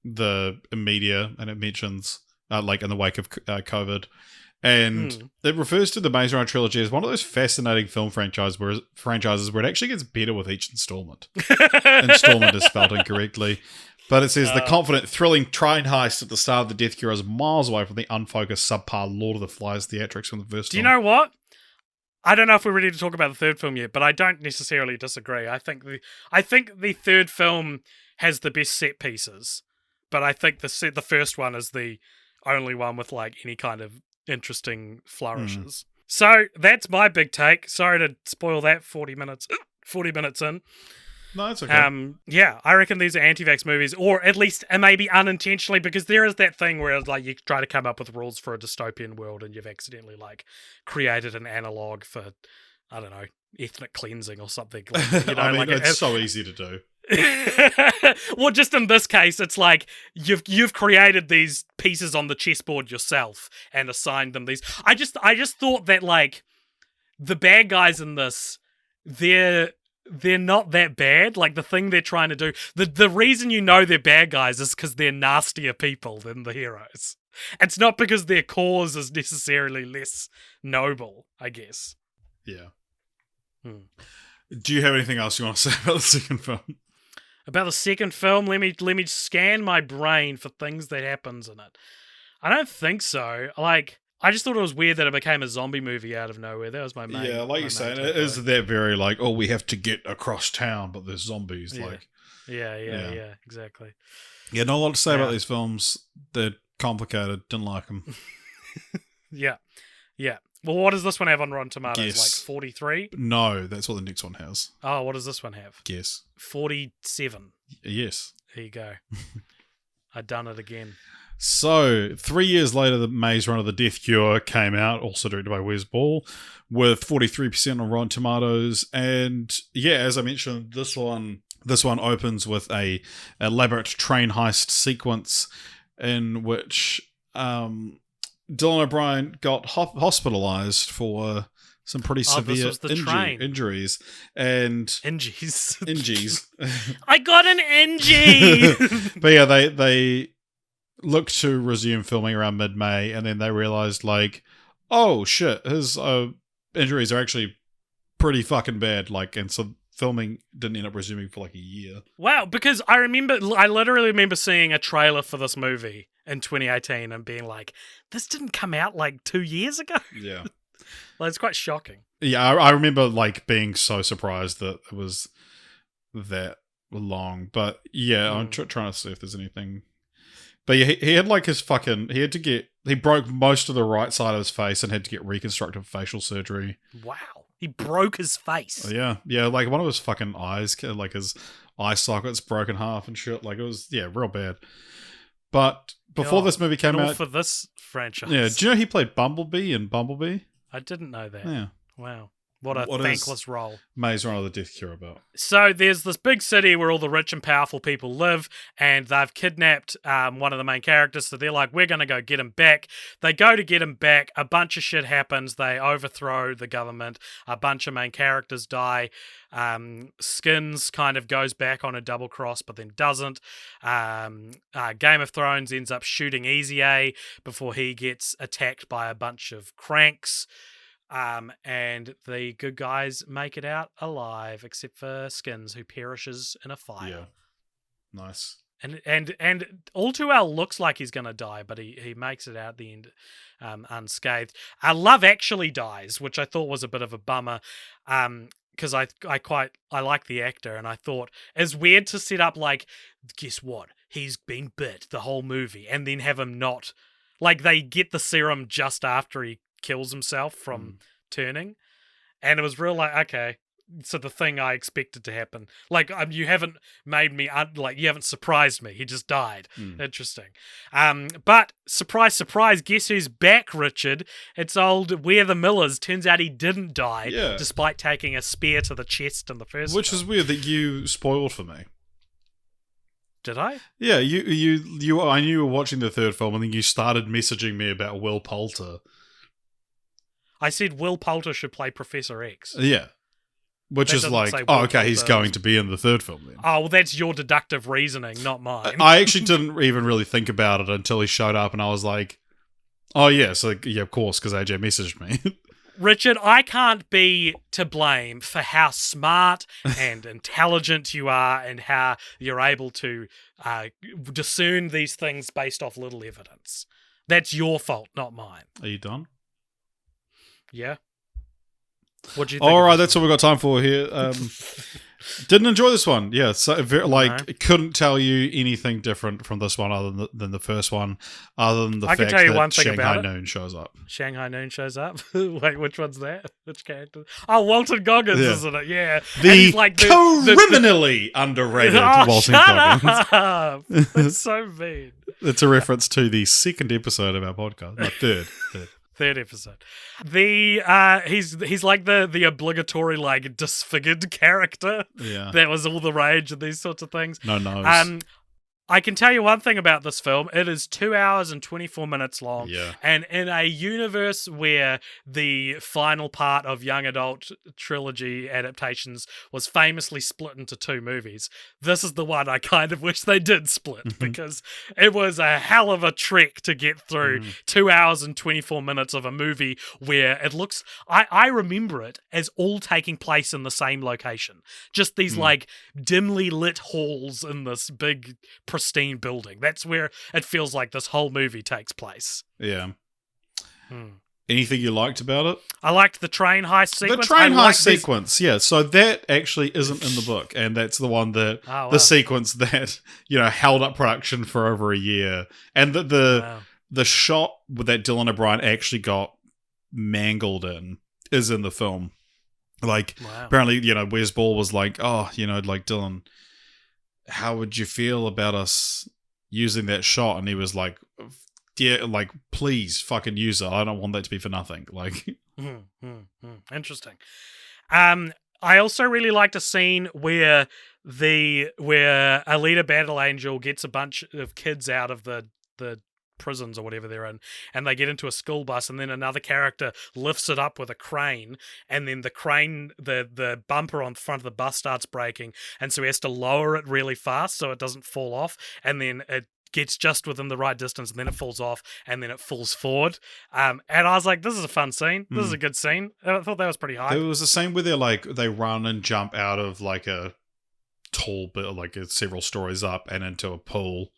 the media, and it mentions like in the wake of COVID, and it refers to the Maze Runner trilogy as one of those fascinating film franchises where it actually gets better with each installment. Installment is spelled incorrectly. But it says the confident, thrilling train heist at the start of The Death Cure is miles away from the unfocused, subpar Lord of the Flies theatrics from the first film. Do you know what? I don't know if we're ready to talk about the third film yet, but I don't necessarily disagree. I think the third film has the best set pieces, but I think the first one is the only one with like any kind of interesting flourishes. So that's my big take. Sorry to spoil that 40 minutes in. No, it's okay. Yeah, I reckon these are anti-vax movies, or at least maybe unintentionally, because there is that thing where like you try to come up with rules for a dystopian world and you've accidentally like created an analog for, I don't know, ethnic cleansing or something. Like, I mean, it's so easy to do. Well, just in this case, it's like you've created these pieces on the chessboard yourself and assigned them these. I just thought that like the bad guys in this, they're not that bad. Like, the thing they're trying to do, the reason they're bad guys is because they're nastier people than the heroes. It's not because their cause is necessarily less noble, I guess. Yeah. Do you have anything else you want to say about the second film? About the second film, let me scan my brain for things that happens in it. I don't think so. Like, I just thought it was weird that it became a zombie movie out of nowhere. That was my main. Yeah, like you're saying, it is that very like, oh, we have to get across town, but there's zombies. Yeah. Like, yeah, exactly. Yeah, not a lot to say about these films. They're complicated. Didn't like them. Yeah. Well, what does this one have on Rotten Tomatoes? Guess. Like 43? No, that's what the next one has. Oh, what does this one have? Guess. 47. Yes. There you go. I've done it again. So, 3 years later, the Maze Runner The Death Cure came out, also directed by Wes Ball, with 43% on Rotten Tomatoes. And yeah, as I mentioned, this one opens with a elaborate train heist sequence in which Dylan O'Brien got hospitalized for some pretty severe injuries. And Ingies. Ingies. I got an Ingie! But yeah, they looked to resume filming around mid-May, and then they realized, like, oh shit, his injuries are actually pretty fucking bad. Like, and so filming didn't end up resuming for like a year. Wow, because I literally remember seeing a trailer for this movie in 2018 and being like, this didn't come out like 2 years ago? Yeah. Like, it's quite shocking. Yeah, I remember like being so surprised that it was that long. But yeah, I'm trying to see if there's anything. But yeah, he had like his fucking. He broke most of the right side of his face and had to get reconstructive facial surgery. Wow. He broke his face. Yeah, like one of his fucking eyes, like his eye sockets broke in half and shit. Like it was, yeah, real bad. But before this movie came out, for this franchise. Yeah, do you know he played Bumblebee in Bumblebee? I didn't know that. Yeah. Wow. What a thankless role. Maze Runner the Death Cure about? So there's this big city where all the rich and powerful people live, and they've kidnapped one of the main characters, so they're like, we're going to go get him back. They go to get him back, a bunch of shit happens, they overthrow the government, a bunch of main characters die, Skins kind of goes back on a double cross, but then doesn't. Game of Thrones ends up shooting Easy A before he gets attacked by a bunch of cranks. And the good guys make it out alive, except for Skins, who perishes in a fire. Yeah, nice. And all too well looks like he's gonna die, but he makes it out at the end, unscathed. Love Actually dies, which I thought was a bit of a bummer. Because I like the actor, and I thought it's weird to set up like, guess what? He's been bit the whole movie, and then have him not, like, they get the serum just after he kills himself from turning, and it was real like, okay, so the thing I expected to happen, like, you haven't made me you haven't surprised me, he just died. Interesting. But surprise guess who's back, Richard? It's old Where the Millers. Turns out he didn't die, despite taking a spear to the chest in the first which film. is weird that you spoiled for me. Did I? Yeah, you I knew you were watching the third film, and then you started messaging me about Will Poulter. I said Will Poulter should play Professor X. Yeah. Which That is doesn't like, say oh, Will okay, he's Poulter. going to be in the third film then. Oh, well, that's your deductive reasoning, not mine. I actually didn't even really think about it until he showed up, and I was like, oh, yeah, so yeah, of course, because AJ messaged me. Richard, I can't be to blame for how smart and intelligent you are and how you're able to discern these things based off little evidence. That's your fault, not mine. Are you done? Yeah? What do you think? All right, that's all we've got time for here. Didn't enjoy this one. Yeah, so couldn't tell you anything different from this one other than the first one, other than the I can fact tell you that one thing Shanghai about it. Noon shows up. Shanghai Noon shows up. Wait, which one's that? Which character? Oh, Walton Goggins, isn't it? Yeah. The And he's like criminally underrated Walton Goggins. Up. That's so mean. It's a reference to the second episode of our podcast. No, third. Third episode. The he's like the obligatory like disfigured character. Yeah. That was all the rage and these sorts of things. No nose. I can tell you one thing about this film. It is 2 hours and 24 minutes long. Yeah. And in a universe where the final part of young adult trilogy adaptations was famously split into 2 movies, this is the one I kind of wish they did split, because it was a hell of a trek to get through 2 hours and 24 minutes of a movie where it looks... I remember it as all taking place in the same location. Just these like dimly lit halls in this big pristine building. That's where it feels like this whole movie takes place. Yeah. Anything you liked about it? I liked the train heist sequence. The train heist sequence, yeah. So that actually isn't in the book, and that's the one that the sequence that held up production for over a year, and the shot that Dylan O'Brien actually got mangled in is in the film. Like apparently, Wes Ball was like, oh, like Dylan, how would you feel about us using that shot? And he was like, yeah, like, please fucking use it. I don't want that to be for nothing. Like, interesting. I also really liked a scene where Alita Battle Angel gets a bunch of kids out of the prisons or whatever they're in, and they get into a school bus, and then another character lifts it up with a crane, and then the crane, the bumper on the front of the bus starts breaking, and so he has to lower it really fast so it doesn't fall off, and then it gets just within the right distance, and then it falls off, and then it falls forward. And I was like, this is a fun scene. This is a good scene. I thought that was pretty hype. There was a scene where they run and jump out of like a tall bit, like several stories up and into a pool,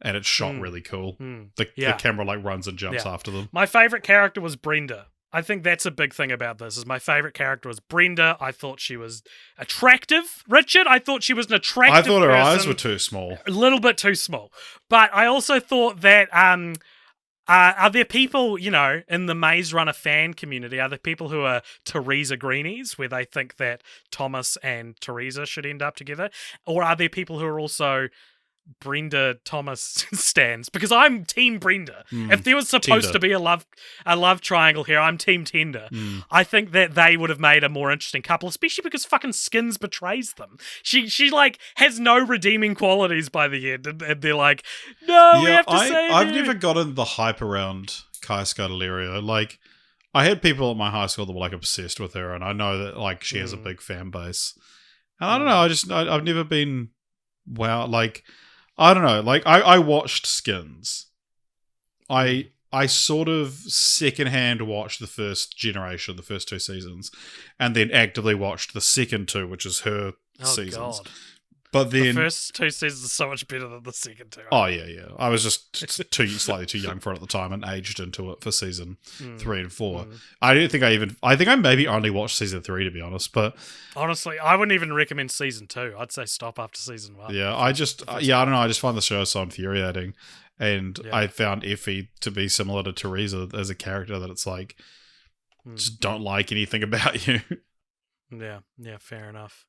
and it's shot really cool. The camera like runs and jumps after them. My favorite character was Brenda. I think that's a big thing about this. Is my favorite character was Brenda. I thought she was attractive. Richard, I thought she was an attractive I thought her person. eyes were too small. A little bit too small. But I also thought that are there people, in the Maze Runner fan community, are there people who are Teresa Greenies, where they think that Thomas and Teresa should end up together? Or are there people who are also Brenda Thomas stands? Because I'm Team Brenda. If there was supposed to be a love triangle here, I'm Team Tender. I think that they would have made a more interesting couple, especially because fucking Skins betrays them. She like has no redeeming qualities by the end, and they're like, no, we have to save I've you. never gotten the hype around Kai Scodelario. Like, I had people at my high school that were like obsessed with her, and I know that like she has a big fan base. And I don't know, I've never been like. I don't know. Like, I watched Skins. I sort of secondhand watched the first generation, the first 2 seasons, and then actively watched the second 2, which is her seasons. God. But then The first 2 seasons are so much better than the second 2. Oh yeah. I was just slightly too young for it at the time and aged into it for season 3 and 4. I think I maybe only watched season 3, to be honest. But honestly, I wouldn't even recommend season 2. I'd say stop after season 1. Yeah, I don't know. I just find the show so infuriating, and I found Effie to be similar to Teresa as a character. That it's like, just don't like anything about you. Yeah, fair enough.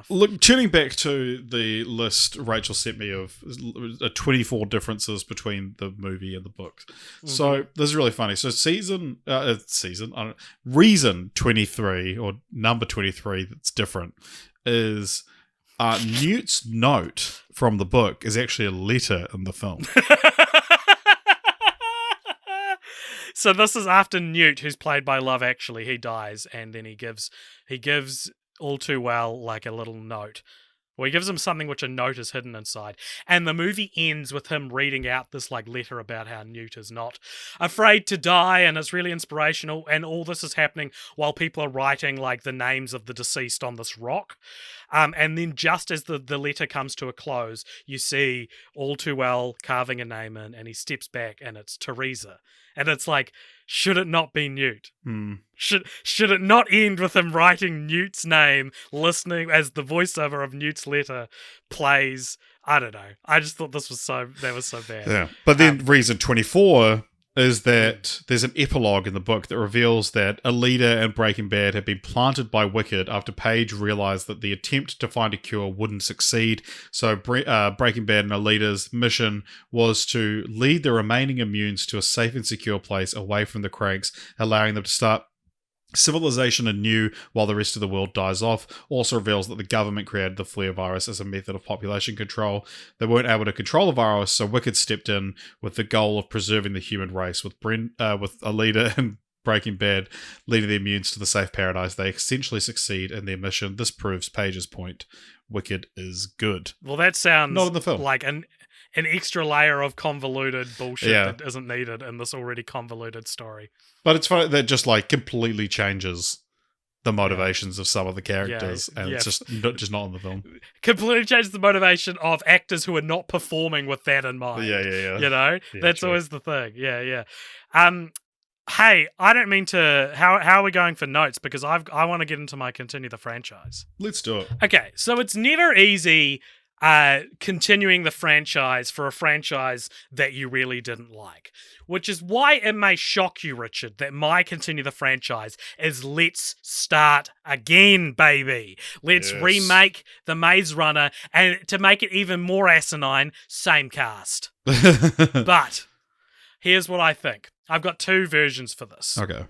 Look, turning back to the list Rachel sent me of 24 differences between the movie and the book. So this is really funny. So reason 23 or number 23 that's different is Newt's note from the book is actually a letter in the film. So this is after Newt, who's played by Love Actually, he dies, and then he gives All Too Well like a little note. Well, he gives him something which a note is hidden inside. And the movie ends with him reading out this like letter about how Newt is not afraid to die, and it's really inspirational. And all this is happening while people are writing like the names of the deceased on this rock. And then just as the letter comes to a close, you see All Too Well carving a name in, and he steps back, and it's Teresa. And it's like, should it not be Newt? Should it not end with him writing Newt's name, listening as the voiceover of Newt's letter plays? I don't know. I just thought that was so bad. Yeah. But then reason 24 is that there's an epilogue in the book that reveals that Alita and Breaking Bad had been planted by Wicked after Paige realized that the attempt to find a cure wouldn't succeed. So Breaking Bad and Alita's mission was to lead the remaining immunes to a safe and secure place away from the cranks, allowing them to start civilization anew while the rest of the world dies off. Also reveals that the government created the flare virus as a method of population control. They weren't able to control the virus, so Wicked stepped in with the goal of preserving the human race. With Alita and Breaking Bad leading the immunes to the safe paradise, they essentially succeed in their mission. This proves Paige's point. Wicked is good. Well, that sounds not in the film. Like an extra layer of convoluted bullshit that isn't needed in this already convoluted story. But it's funny that just like completely changes the motivations of some of the characters, and it's just not in the film. Completely changes the motivation of actors who are not performing with that in mind. Yeah. You know, that's always the thing. Yeah. Hey, I don't mean to. How are we going for notes? Because I want to get into my continue the franchise. Let's do it. Okay, so it's never easy continuing the franchise for a franchise that you really didn't like. Which is why it may shock you, Richard, that my continue the franchise is Let's Start Again, baby. Let's remake The Maze Runner, and to make it even more asinine, same cast. But here's what I think. I've got 2 versions for this. Okay.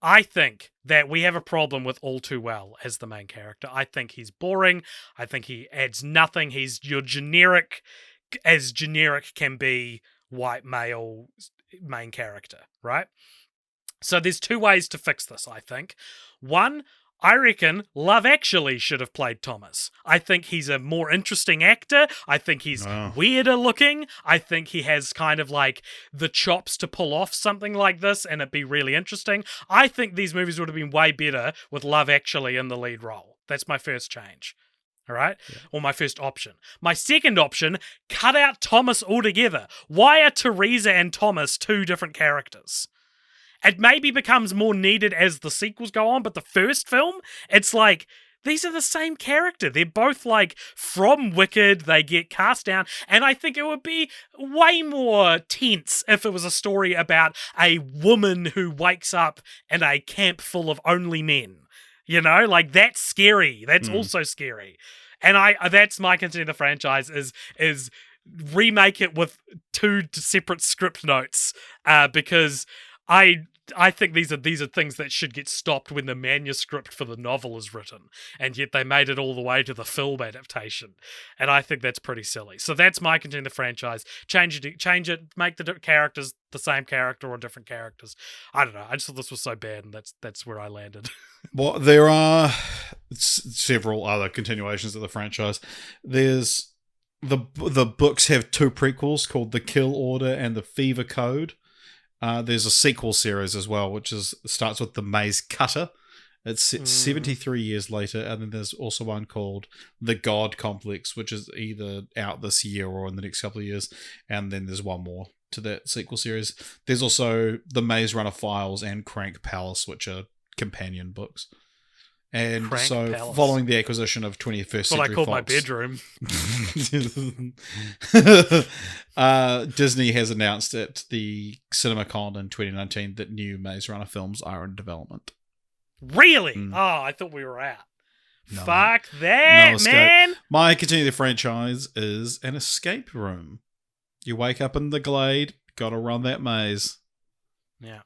I think that we have a problem with All Too Well as the main character. I think he's boring. I think he adds nothing. He's your generic, as generic can be, white male main character, right? So there's 2 ways to fix this, I think. One, I reckon Love Actually should have played Thomas. I think he's a more interesting actor. I think he's weirder looking. I think he has kind of like the chops to pull off something like this and it'd be really interesting. I think these movies would have been way better with Love Actually in the lead role. That's my first change. All right? Yeah. Or my first option. My second option, cut out Thomas altogether. Why are Teresa and Thomas two different characters? It maybe becomes more needed as the sequels go on, but the first film, it's like, these are the same character. They're both like from Wicked, they get cast down, and I think it would be way more tense if it was a story about a woman who wakes up in a camp full of only men. You know, like that's scary. That's also scary. And that's my concern of the franchise is remake it with two separate script notes, because I think these are things that should get stopped when the manuscript for the novel is written, and yet they made it all the way to the film adaptation, and I think that's pretty silly. So that's my concern of the franchise. Change it, make the characters the same character or different characters. I don't know. I just thought this was so bad, and that's where I landed. Well, there are several other continuations of the franchise. There's the books have two prequels called The Kill Order and The Fever Code. There's a sequel series as well, which starts with The Maze Cutter. It's 73 years later, and then there's also one called The God Complex, which is either out this year or in the next couple of years, and then there's one more to that sequel series. There's also The Maze Runner Files and Crank Palace, which are companion books. And Crank so, Palace. Following the acquisition of 21st Century What I call Fox, my bedroom. Disney has announced at the CinemaCon in 2019 that new Maze Runner films are in development. Really? Oh, I thought we were out. No, fuck that, no man! My continue the franchise is an escape room. You wake up in the glade, gotta run that maze. Yeah.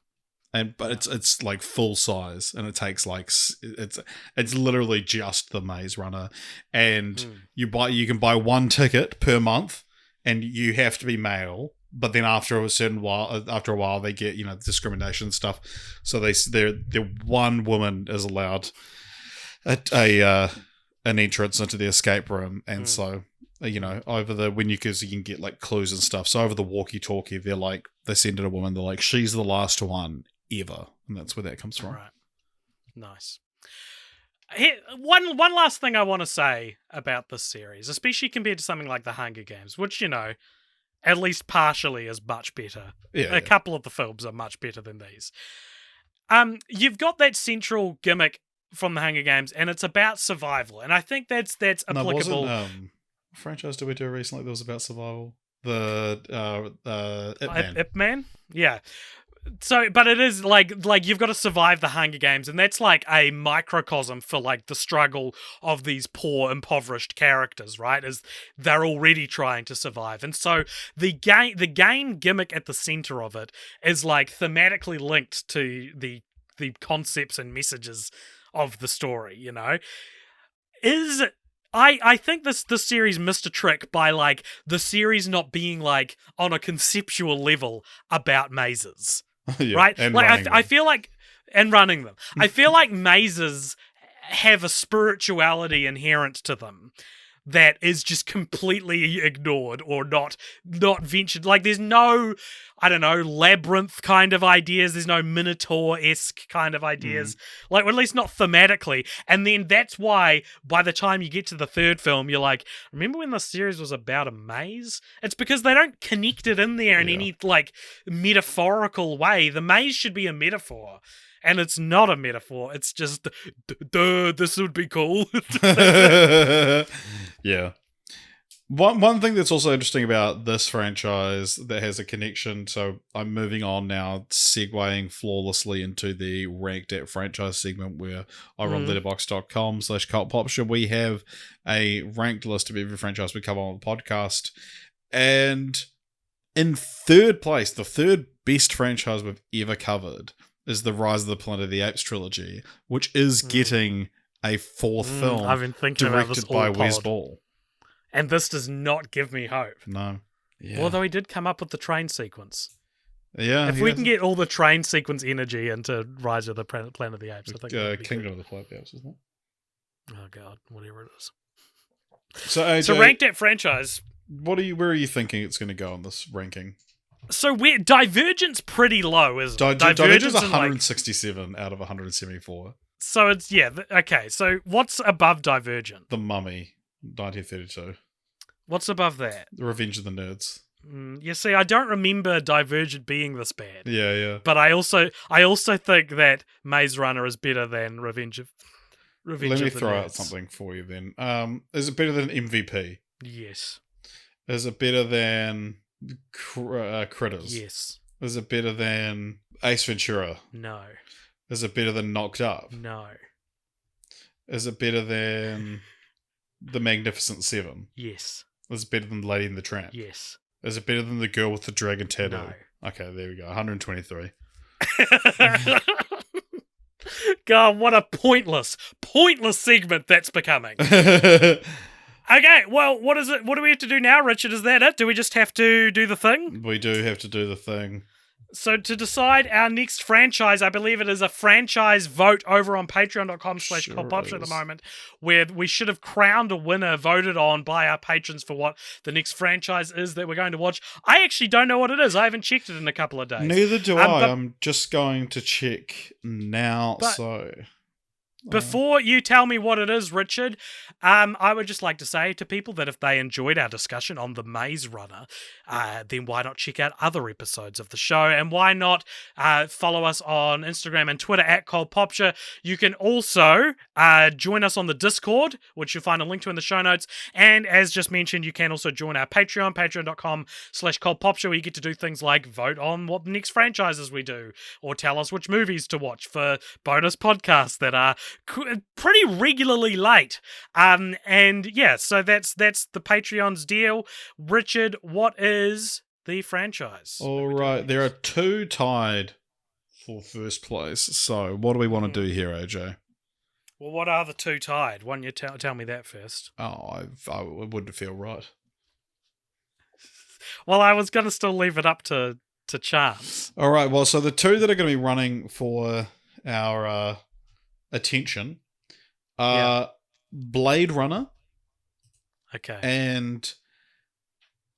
But it's like full size, and it takes like it's literally just the Maze Runner, and you can buy one ticket per month, and you have to be male. But then after a while, they get discrimination and stuff. So they're one woman is allowed an entrance into the escape room, and so because you can get like clues and stuff. So over the walkie-talkie, they send in a woman. They're like, she's the last one ever, and that's where that comes from. Right. Nice. Here, one last thing I want to say about this series, especially compared to something like The Hunger Games, which at least partially is much better. Yeah, a couple of the films are much better than these. You've got that central gimmick from The Hunger Games, and it's about survival, and I think that's applicable. What franchise did we do recently that was about survival? The Ip Man. Ip Man? Yeah. So, but it is like you've got to survive the Hunger Games, and that's like a microcosm for like the struggle of these poor, impoverished characters, right? As they're already trying to survive, and so the game gimmick at the center of it is like thematically linked to the concepts and messages of the story. I think this series missed a trick by like the series not being like on a conceptual level about mazes. Yeah, right? And like I feel like and running them. I feel like mazes have a spirituality inherent to them that is just completely ignored or not ventured. Like there's no, I don't know, labyrinth kind of ideas. There's no Minotaur-esque kind of ideas. Like, or at least not thematically. And then that's why by the time you get to the third film, you're like, remember when the series was about a maze? It's because they don't connect it in there in any like metaphorical way. The maze should be a metaphor. And it's not a metaphor. It's just, duh, this would be cool. Yeah. One thing that's also interesting about this franchise that has a connection, so I'm moving on now, segueing flawlessly into the Ranked at Franchise segment where over on letterboxd.com/cultpopture, we have a ranked list of every franchise we cover on the podcast. And in third place, the third best franchise we've ever covered is the Rise of the Planet of the Apes trilogy, which is getting a fourth film I've been thinking about this directed by all Wes pod. Ball. And this does not give me hope. No. Yeah. Although he did come up with the train sequence. Yeah. If we can get all the train sequence energy into Rise of the Planet of the Apes, I think that'd be Kingdom good. of the Planet of the Apes, isn't it? Oh god, whatever it is. So, AJ, So rank that franchise. where are you thinking it's going to go on this ranking? So Divergent's pretty low, isn't it? Divergent's in, like- 167 out of 174. So it's okay. So what's above Divergent? The Mummy, 1932. What's above that? The Revenge of the Nerds. You see, I don't remember Divergent being this bad. Yeah. But I also think that Maze Runner is better than Revenge of the Let me throw out Nerds. something for you then. Is it better than MVP? Yes. Is it better than Critters? Yes. Is it better than Ace Ventura? No. Is it better than Knocked Up? No. Is it better than The Magnificent Seven? Yes. Is it better than Lady and the Tramp? Yes. Is it better than The Girl with the Dragon Tattoo? No. Okay, there we go. 123. God, what a pointless segment that's becoming. Okay, well, what is it? What do we have to do now, Richard? Is that it? Do we just have to do the thing? We do have to do the thing. So to decide our next franchise, I believe it is a franchise vote over on patreon.com/cultpopshire at the moment, where we should have crowned a winner voted on by our patrons for what the next franchise is that we're going to watch. I actually don't know what it is. I haven't checked it in a couple of days. Neither do I. but- I'm just going to check now. Before you tell me what it is, Richard, I would just like to say to people that if they enjoyed our discussion on The Maze Runner, then why not check out other episodes of the show, and why not follow us on Instagram and Twitter at ColdPopture. You can also join us on the Discord, which you'll find a link to in the show notes, and as just mentioned, you can also join our Patreon, patreon.com/ColdPopture, where you get to do things like vote on what the next franchises we do, or tell us which movies to watch for bonus podcasts that are pretty regularly late. And yeah, so that's the Patreon's deal. Richard, what is the franchise? All right, there are two tied for first place. So what do we want to do here, AJ? Well, what are the two tied? Why don't you tell me that first? Oh, I wouldn't feel right. Well, I was going to still leave it up to chance. All right, well, so the two that are going to be running for our attention are Blade Runner Okay. and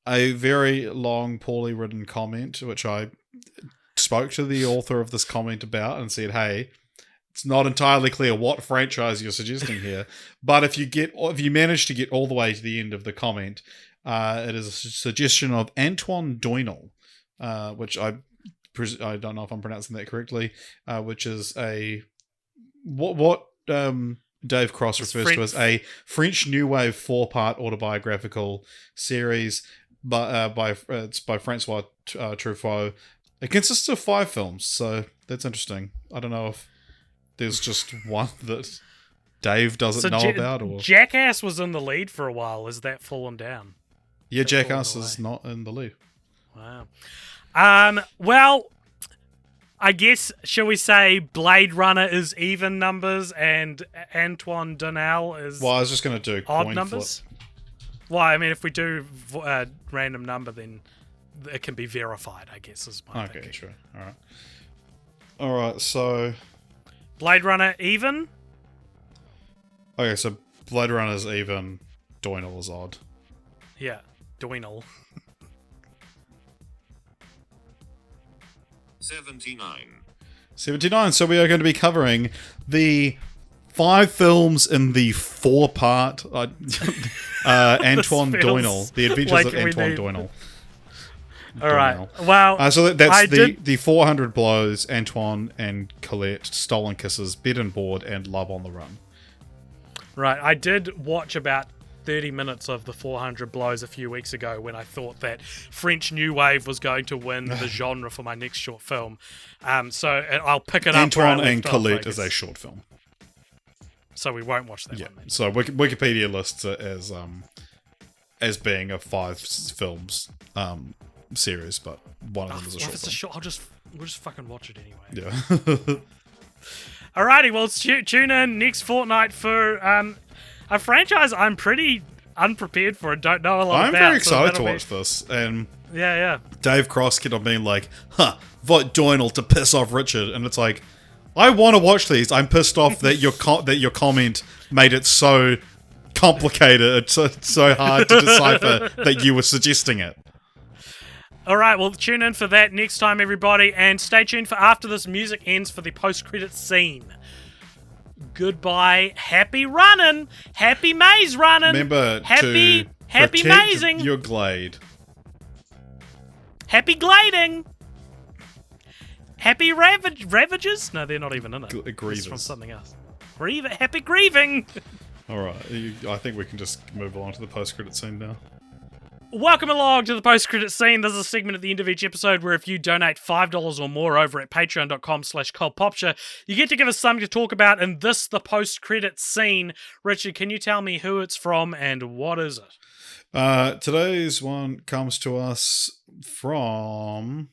a very long, poorly written comment, which I spoke to the author of this comment about and said, hey, it's not entirely clear what franchise you're suggesting here, but if you manage to get all the way to the end of the comment, it is a suggestion of Antoine Doinel, which I don't know if I'm pronouncing that correctly, which is a what Dave Cross refers to as a French New Wave 4-part autobiographical series, it's by Francois Truffaut. It consists of 5 films, so that's interesting. I don't know if there's just one that Dave doesn't know about, or Jackass was in the lead for a while. Is that fallen down? yeah, Jackass is not in the lead. Wow. Well, I guess, shall we say Blade Runner is even numbers and Antoine Doinel is Well, I was just going to do odd coin numbers? flip. Well, I mean, if we do a random number, then it can be verified, I guess, is my Okay, thinking. sure. All right, so Blade Runner even? okay, so Blade Runner's even, Doinel is odd. Yeah, Doinel. 79. So we are going to be covering the 5 films in the 4-part Antoine Doinel, The Adventures like of we Antoine need- Doinel. All right. Well, So that's I the 400 Blows, Antoine and Colette, Stolen Kisses, Bed and Board, and Love on the Run. Right, I did watch about 30 minutes of the 400 Blows a few weeks ago when I thought that French New Wave was going to win the genre for my next short film. So I'll pick it up where I Antoine left and off, Colette I is a guess. short film. So we won't watch that Yeah. one then. So Wikipedia lists it as being a 5 films series, but one of them is a Well, short if it's a film. short, we'll just fucking watch it anyway. Yeah. Alrighty, well, tune in next fortnight for a franchise I'm pretty unprepared for and don't know a lot I'm about. very so excited to that'll be- watch this, and Yeah. Dave Cross kept on being like, vote Doynal to piss off Richard. And it's like, I want to watch these. I'm pissed off that your comment made it so complicated. It's so hard to decipher that you were suggesting it. All right, well, tune in for that next time, everybody, and stay tuned for after this music ends for the post-credits scene. Goodbye. Happy running. Happy maze running. Remember happy to happy protect mazing. your glade. Happy gliding. Happy ravages? No, they're not even in it. Grievous. It's from something else. Happy grieving. All right, I think we can just move on to the post-credit scene now. Welcome along to the post-credit scene. This is a segment at the end of each episode where if you donate $5 or more over at patreon.com/cultpopture, you get to give us something to talk about in this, the post-credit scene. Richard, can you tell me who it's from and what is it? Today's one comes to us from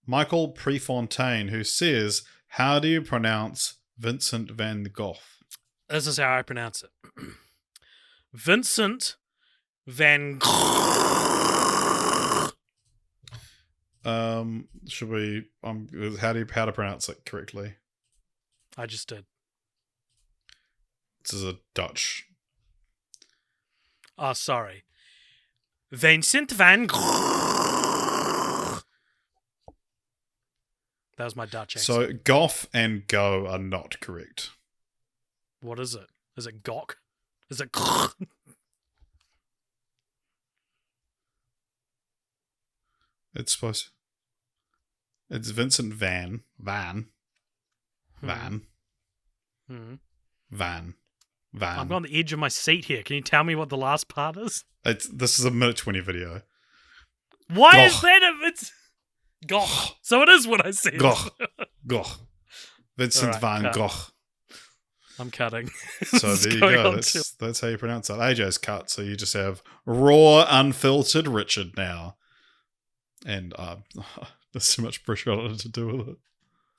Michael Prefontaine, who says, how do you pronounce Vincent van Gogh? This is how I pronounce it. Vincent van Gogh. Should we? How to pronounce it correctly? I just did. This is a Dutch. Oh, sorry. Vincent van Gogh. That was my Dutch accent. So Goff and Go are not correct. What is it? Is it Gok? Is it Gogh? It's supposed. It's Vincent Van. Hmm. I'm on the edge of my seat here. Can you tell me what the last part is? This is a minute 20 video. Why Gogh. is that if it's Gogh? So it is what I said. Gogh. Vincent All right, van cut. Gogh. I'm cutting. So there you go. That's how you pronounce that. AJ's cut, so you just have raw, unfiltered Richard now. And there's too much pressure on it to do with it.